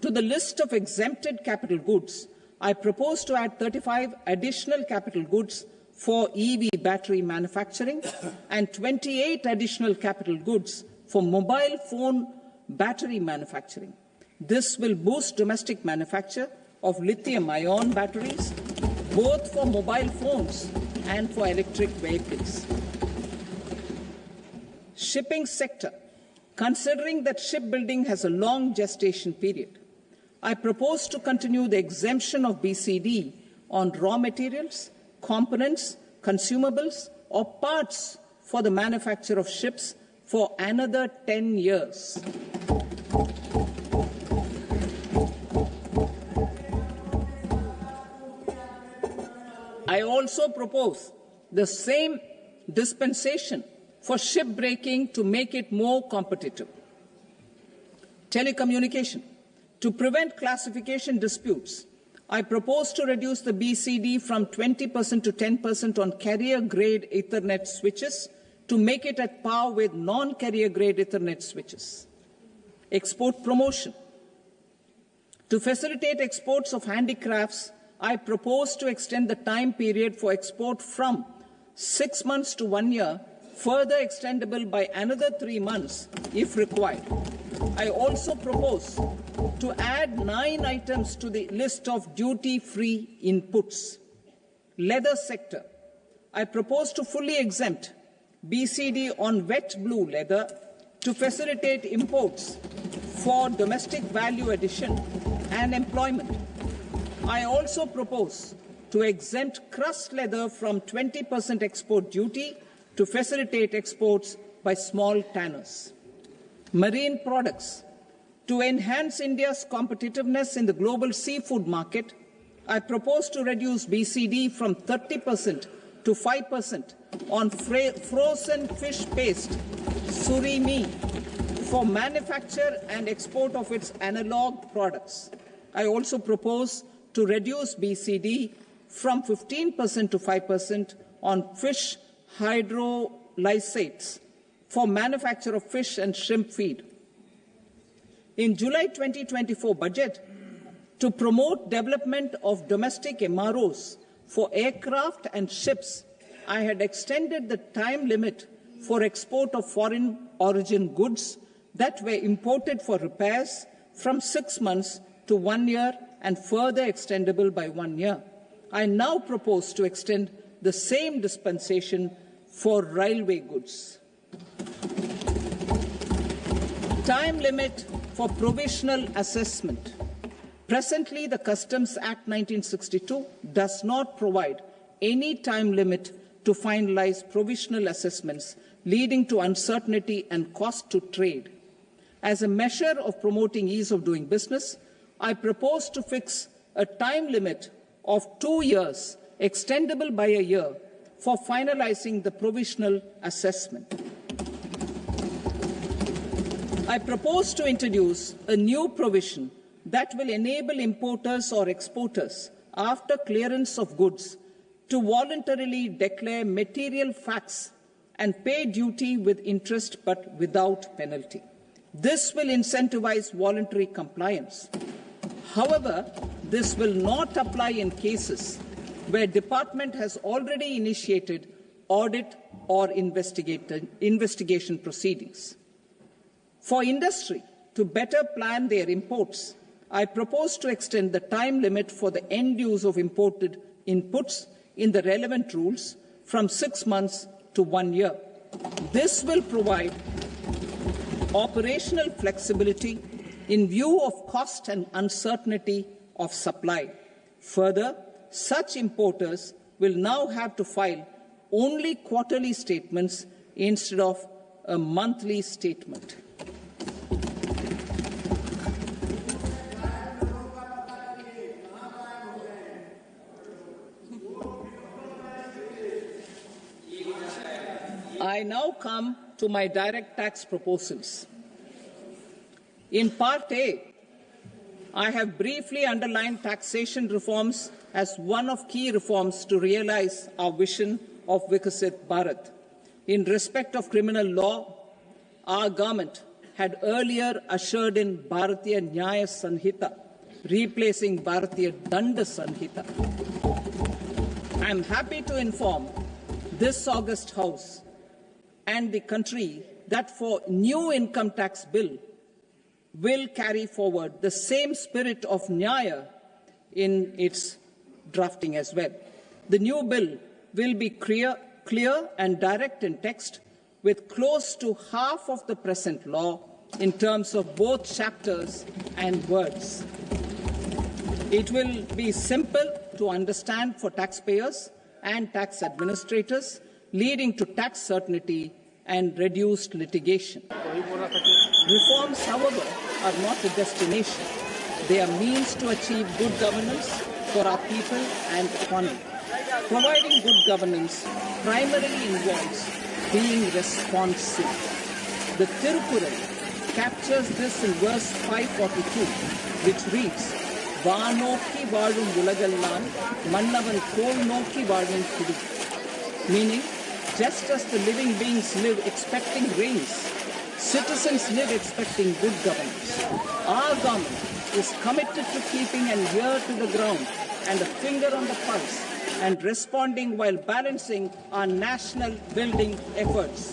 To the list of exempted capital goods, I propose to add 35 additional capital goods for EV battery manufacturing and 28 additional capital goods for mobile phone battery manufacturing. This will boost domestic manufacture of lithium-ion batteries both for mobile phones and for electric vehicles. Shipping sector. Considering that shipbuilding has a long gestation period, I propose to continue the exemption of BCD on raw materials, components, consumables, or parts for the manufacture of ships for another 10 years. I also propose the same dispensation for shipbreaking to make it more competitive. Telecommunication. To prevent classification disputes, I propose to reduce the BCD from 20% to 10% on carrier-grade Ethernet switches to make it at par with non-carrier-grade Ethernet switches. Export promotion. To facilitate exports of handicrafts, I propose to extend the time period for export from 6 months to 1 year, further extendable by another 3 months if required. I also propose to add 9 items to the list of duty-free inputs. Leather sector. I propose to fully exempt BCD on wet blue leather to facilitate imports for domestic value addition and employment. I also propose to exempt crust leather from 20% export duty to facilitate exports by small tanners. Marine products. To enhance India's competitiveness in the global seafood market, I propose to reduce BCD from 30% to 5% on frozen fish paste, surimi, for manufacture and export of its analog products. I also propose to reduce BCD from 15% to 5% on fish hydrolysates for manufacture of fish and shrimp feed. In July 2024 budget, to promote development of domestic MROs for aircraft and ships, I had extended the time limit for export of foreign origin goods that were imported for repairs from 6 months to 1 year and further extendable by 1 year. I now propose to extend the same dispensation for railway goods. Time limit for provisional assessment. Presently, the Customs Act 1962 does not provide any time limit to finalize provisional assessments, leading to uncertainty and cost to trade. As a measure of promoting ease of doing business, I propose to fix a time limit of 2 years, extendable by a year, for finalizing the provisional assessment. I propose to introduce a new provision that will enable importers or exporters, after clearance of goods, to voluntarily declare material facts and pay duty with interest but without penalty. This will incentivize voluntary compliance. However, this will not apply in cases where department has already initiated audit or investigation proceedings. For industry to better plan their imports, I propose to extend the time limit for the end use of imported inputs in the relevant rules from 6 months to 1 year. This will provide operational flexibility in view of cost and uncertainty of supply. Further, such importers will now have to file only quarterly statements instead of a monthly statement. I now come to my direct tax proposals. In Part A, I have briefly underlined taxation reforms as one of key reforms to realize our vision of Vikasit Bharat. In respect of criminal law, our government had earlier ushered in Bharatiya Nyaya Sanhita, replacing Bharatiya Danda Sanhita. I am happy to inform this august House and the country that for new income tax bill will carry forward the same spirit of Nyaya in its drafting as well. The new bill will be clear and direct in text, with close to half of the present law in terms of both chapters and words. It will be simple to understand for taxpayers and tax administrators, leading to tax certainty and reduced litigation. Reforms, however, are not a destination. They are means to achieve good governance for our people and economy. Providing good governance primarily involves being responsive. The Tirukural captures this in verse 542, which reads, "Vaanokki vaazhum ulagallam, mannavan kol nokki vaazhum kudu," meaning, just as the living beings live expecting rains, citizens live expecting good governance. Our government is committed to keeping an ear to the ground and a finger on the pulse and responding while balancing our national building efforts.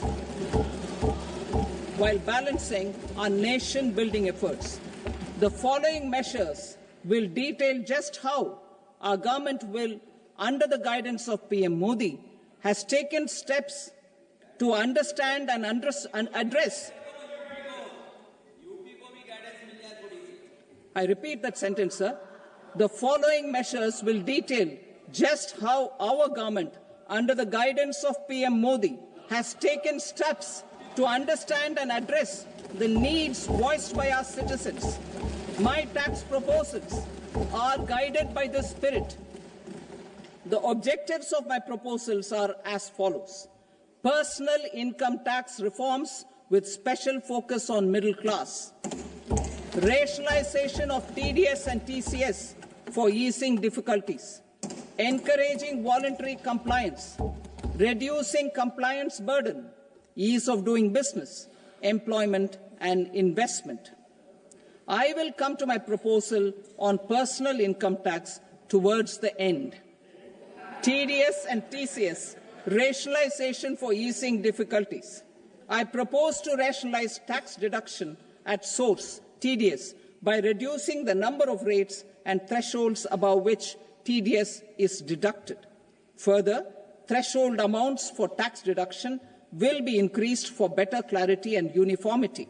The following measures will detail just how our government will, under the guidance of PM Modi, has taken steps to understand and address. I repeat that sentence, sir. The following measures will detail just how our government, under the guidance of PM Modi, has taken steps to understand and address the needs voiced by our citizens. My tax proposals are guided by this spirit. The objectives of my proposals are as follows. Personal income tax reforms with special focus on middle class. Rationalization of TDS and TCS for easing difficulties. Encouraging voluntary compliance. Reducing compliance burden. Ease of doing business. Employment and investment. I will come to my proposal on personal income tax towards the end. TDS and TCS, rationalization for easing difficulties. I propose to rationalize tax deduction at source, TDS, by reducing the number of rates and thresholds above which TDS is deducted. Further, threshold amounts for tax deduction will be increased for better clarity and uniformity.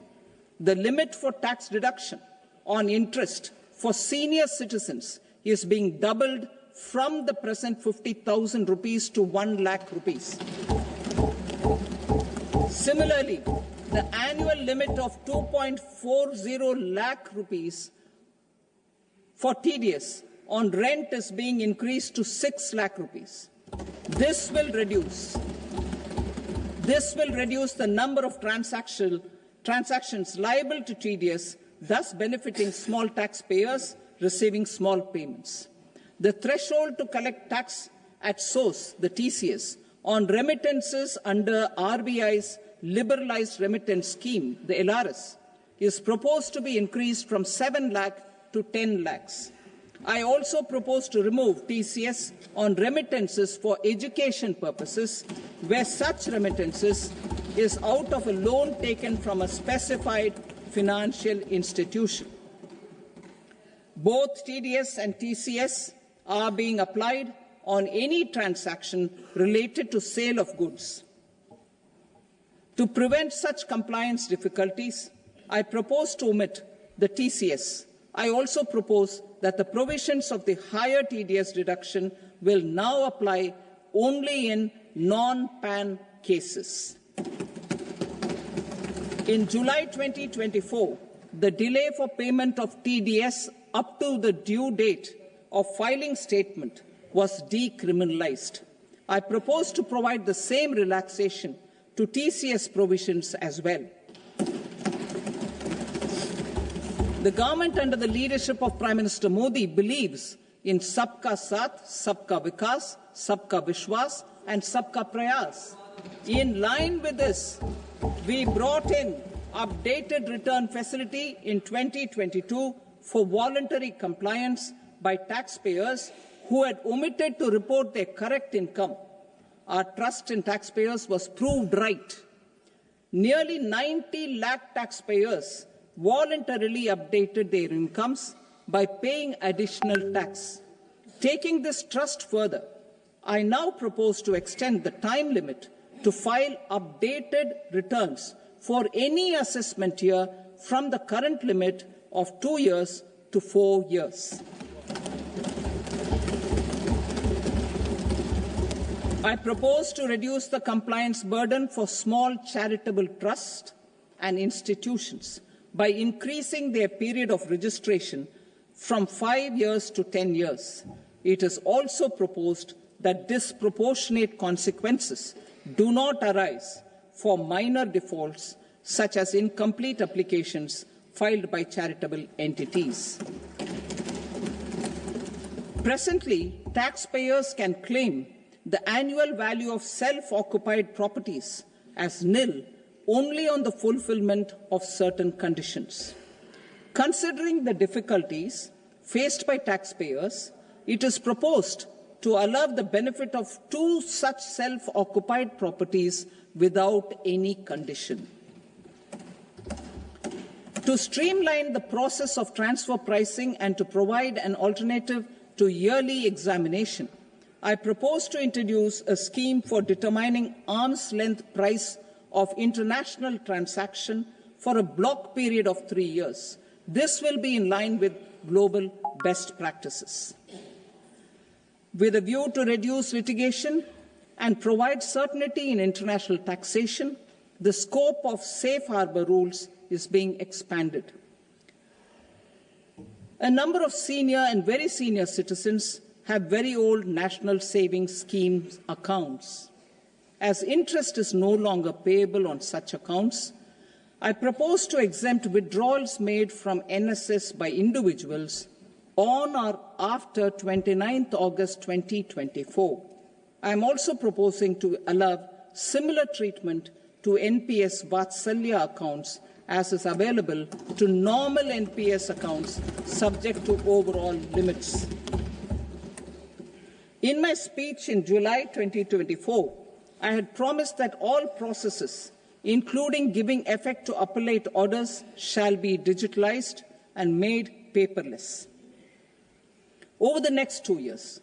The limit for tax deduction on interest for senior citizens is being doubled from the present 50,000 rupees to 1 lakh rupees. Similarly, the annual limit of 2.40 lakh rupees for TDS on rent is being increased to 6 lakh rupees. This will reduce the number of transactions liable to TDS, thus benefiting small taxpayers receiving small payments. The threshold to collect tax at source, the TCS, on remittances under RBI's liberalized remittance scheme, the LRS, is proposed to be increased from 7 lakh to 10 lakhs. I also propose to remove TCS on remittances for education purposes, where such remittances is out of a loan taken from a specified financial institution. Both TDS and TCS are being applied on any transaction related to sale of goods. To prevent such compliance difficulties, I propose to omit the TCS. I also propose that the provisions of the higher TDS deduction will now apply only in non-PAN cases. In July 2024, the delay for payment of TDS up to the due date of filing statement was decriminalized. I propose to provide the same relaxation to TCS provisions as well. The government under the leadership of Prime Minister Modi believes in Sabka Saath, Sabka Vikas, Sabka Vishwas and Sabka Prayas. In line with this, we brought in updated return facility in 2022 for voluntary compliance by taxpayers who had omitted to report their correct income. Our trust in taxpayers was proved right. Nearly 90 lakh taxpayers voluntarily updated their incomes by paying additional tax. Taking this trust further, I now propose to extend the time limit to file updated returns for any assessment year from the current limit of 2 years to 4 years. I propose to reduce the compliance burden for small charitable trusts and institutions by increasing their period of registration from 5 years to 10 years. It is also proposed that disproportionate consequences do not arise for minor defaults such as incomplete applications filed by charitable entities. Presently, taxpayers can claim the annual value of self-occupied properties as nil only on the fulfillment of certain conditions. Considering the difficulties faced by taxpayers, it is proposed to allow the benefit of 2 such self-occupied properties without any condition. To streamline the process of transfer pricing and to provide an alternative to yearly examination, I propose to introduce a scheme for determining arm's length price of international transaction for a block period of 3 years. This will be in line with global best practices. With a view to reduce litigation and provide certainty in international taxation, the scope of safe harbor rules is being expanded. A number of senior and very senior citizens have very old national savings schemes accounts. As interest is no longer payable on such accounts, I propose to exempt withdrawals made from NSS by individuals on or after 29th August 2024. I am also proposing to allow similar treatment to NPS Vatsalya accounts as is available to normal NPS accounts subject to overall limits. In my speech in July 2024, I had promised that all processes, including giving effect to appellate orders, shall be digitalized and made paperless over the next 2 years.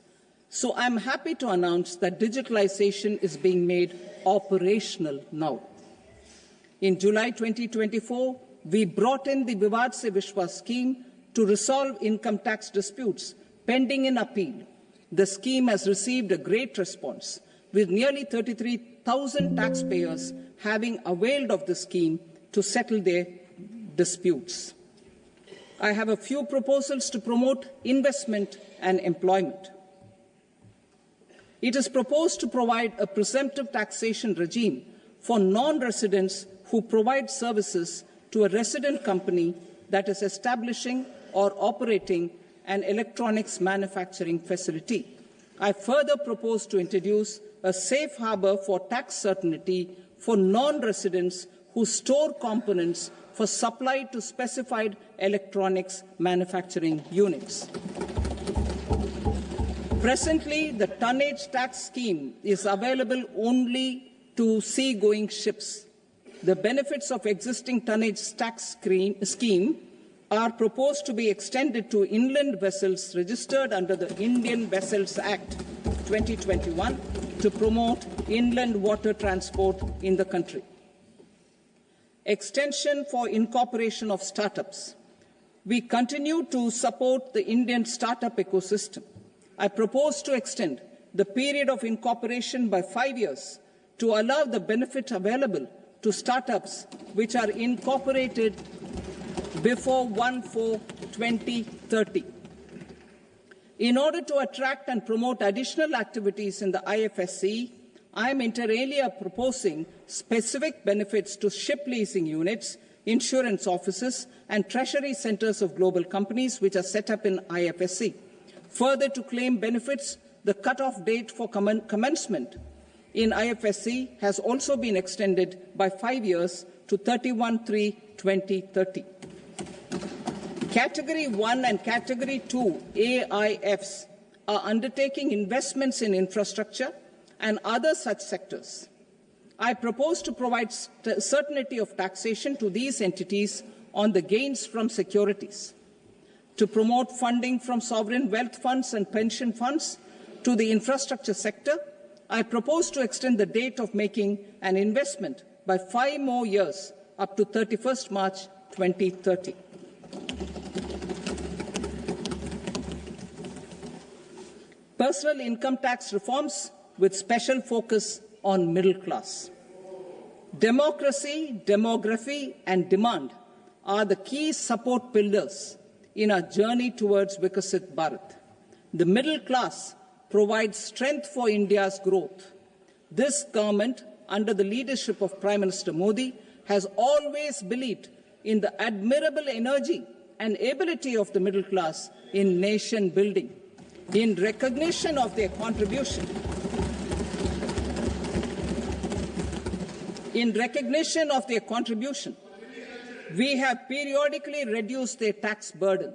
So I'm happy to announce that digitalization is being made operational now. In July 2024, we brought in the Vivad Se Vishwas scheme to resolve income tax disputes pending in appeal. The scheme has received a great response, with nearly 33,000 taxpayers having availed of the scheme to settle their disputes. I have a few proposals to promote investment and employment. It is proposed to provide a presumptive taxation regime for non-residents who provide services to a resident company that is establishing or operating an electronics manufacturing facility. I further propose to introduce a safe harbor for tax certainty for non-residents who store components for supply to specified electronics manufacturing units. Presently, the tonnage tax scheme is available only to sea-going ships. The benefits of existing tonnage tax scheme are proposed to be extended to inland vessels registered under the Indian Vessels Act 2021 to promote inland water transport in the country. Extension for incorporation of startups. We continue to support the Indian startup ecosystem. I propose to extend the period of incorporation by 5 years to allow the benefit available to startups which are incorporated before 1/4/2030. In order to attract and promote additional activities in the IFSC, I am inter alia proposing specific benefits to ship leasing units, insurance offices, and treasury centers of global companies which are set up in IFSC. Further, to claim benefits, the cut-off date for commencement in IFSC has also been extended by 5 years to 31/3/2030. Category 1 and Category 2 AIFs are undertaking investments in infrastructure and other such sectors. I propose to provide certainty of taxation to these entities on the gains from securities. to promote funding from sovereign wealth funds and pension funds to the infrastructure sector, I propose to extend the date of making an investment by 5 more years up to 31st March 2030. Personal income tax reforms with special focus on middle class. Democracy, demography, and demand are the key support pillars in our journey towards Vikasit Bharat. The middle class provides strength for India's growth. This government, under the leadership of Prime Minister Modi, has always believed in the admirable energy and ability of the middle class in nation building. In recognition of their contribution, we have periodically reduced their tax burden.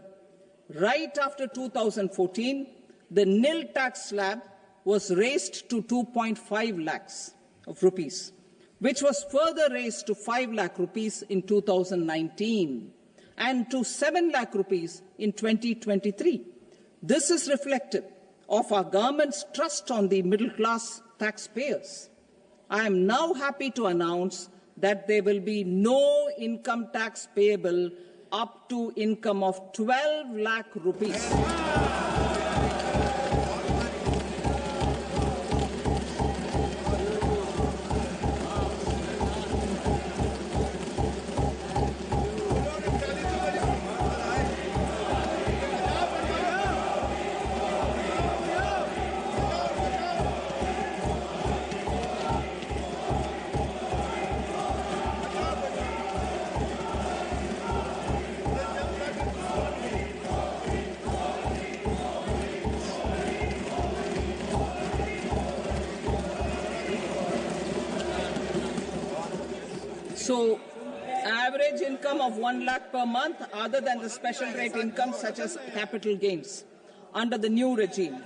Right after 2014, the nil tax slab was raised to 2.5 lakhs of rupees, which was further raised to 5 lakh rupees in 2019 and to 7 lakh rupees in 2023. This is reflective of our government's trust on the middle-class taxpayers. I am now happy to announce that there will be no income tax payable up to income of 12 lakh rupees. So, average income of 1 lakh per month, other than the special rate income such as capital gains, under the new regime.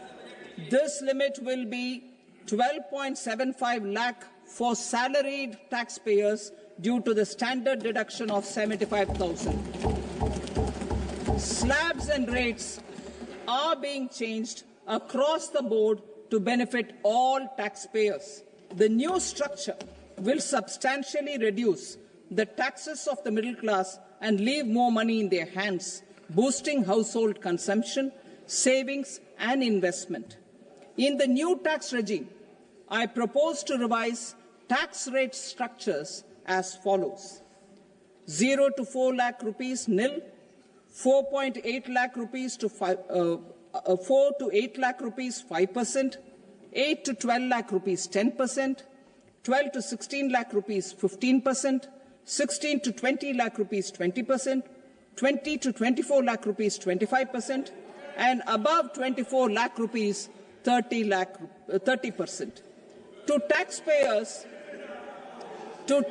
This limit will be 12.75 lakh for salaried taxpayers due to the standard deduction of 75,000. Slabs and rates are being changed across the board to benefit all taxpayers. The new structure will substantially reduce the taxes of the middle class and leave more money in their hands, boosting household consumption, savings, and investment. In the new tax regime, I propose to revise tax rate structures as follows: 0 to 4 lakh rupees nil, 4.8 lakh rupees to 4 to 8 lakh rupees 5%, 8 to 12 lakh rupees 10%, 12 to 16 lakh rupees 15%, 16 to 20 lakh rupees 20%, 20 to 24 lakh rupees 25%, and above 24 lakh rupees 30%. To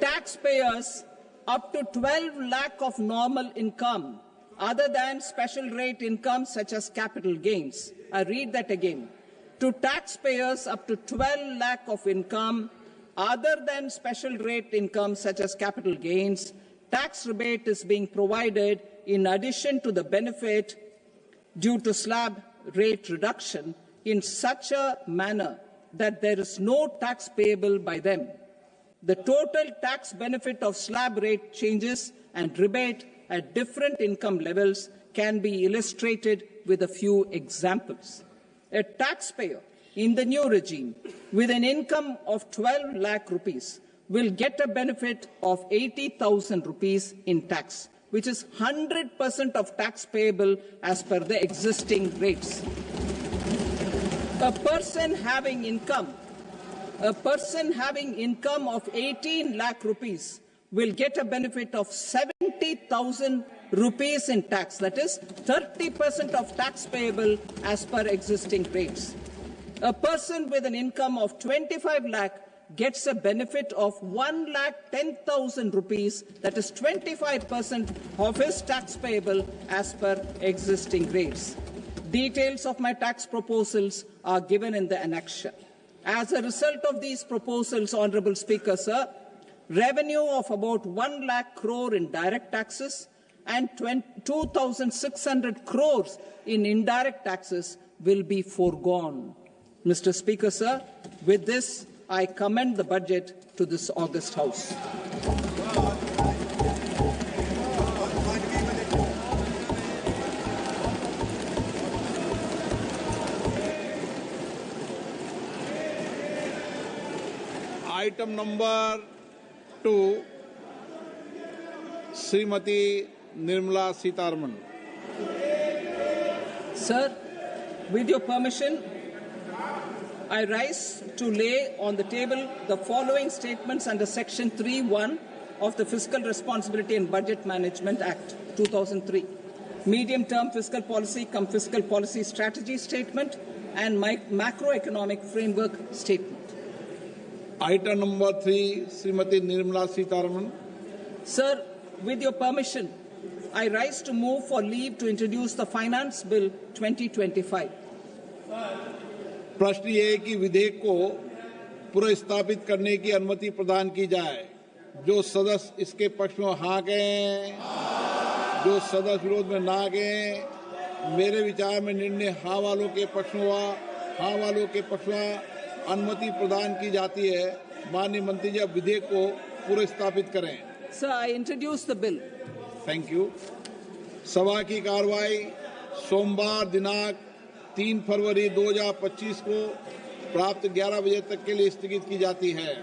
taxpayers up to 12 lakh of normal income, other than special rate income such as capital gains. I read that again. To taxpayers up to 12 lakh of income, other than special rate income such as capital gains, tax rebate is being provided in addition to the benefit due to slab rate reduction in such a manner that there is no tax payable by them. The total tax benefit of slab rate changes and rebate at different income levels can be illustrated with a few examples. A taxpayer in the new regime with an income of 12 lakh rupees will get a benefit of 80,000 rupees in tax, which is 100% of tax payable as per the existing rates. A person having income of 18 lakh rupees will get a benefit of 70,000 rupees in tax, that is 30% of tax payable as per existing rates. A person with an income of 25 lakh gets a benefit of 1,10,000 rupees, that is 25% of his tax payable as per existing rates. Details of my tax proposals are given in the annexure. As a result of these proposals, Honourable Speaker, sir, revenue of about 1 lakh crore in direct taxes, and 2,600 crores in indirect taxes will be foregone. Mr. Speaker, sir, with this, I commend the budget to this august House. Item number 2, Srimati Nirmala Sitharaman. Sir, with your permission, I rise to lay on the table the following statements under Section 3(1) of the Fiscal Responsibility and Budget Management Act, 2003. Medium-term fiscal policy cum fiscal policy strategy statement and macroeconomic framework statement. Item number 3, Srimati Nirmala Sitharaman. Sir, with your permission, I rise to move for leave to introduce the Finance Bill 2025. प्रश्न ये है कि विधेयक को पुनर्स्थापित करने की अनुमति प्रदान की जाए। जो सदस्य इसके पक्ष में हाँ कहें, जो सदस्य विरोध में ना कहें। मेरे विचार में निर्णय हाँ वालों के पक्ष में हुआ, हाँ वालों के पक्ष में अनुमति प्रदान की जाती है। माननीय मंत्री जी, अब विधेयक को पुनर्स्थापित करें। Sir, I introduce the bill. Thank you. सभा की कार्रवाई सोमवार दिनांक 3 फरवरी 2025 को प्राप्त 11 बजे तक के लिए स्थगित की जाती है।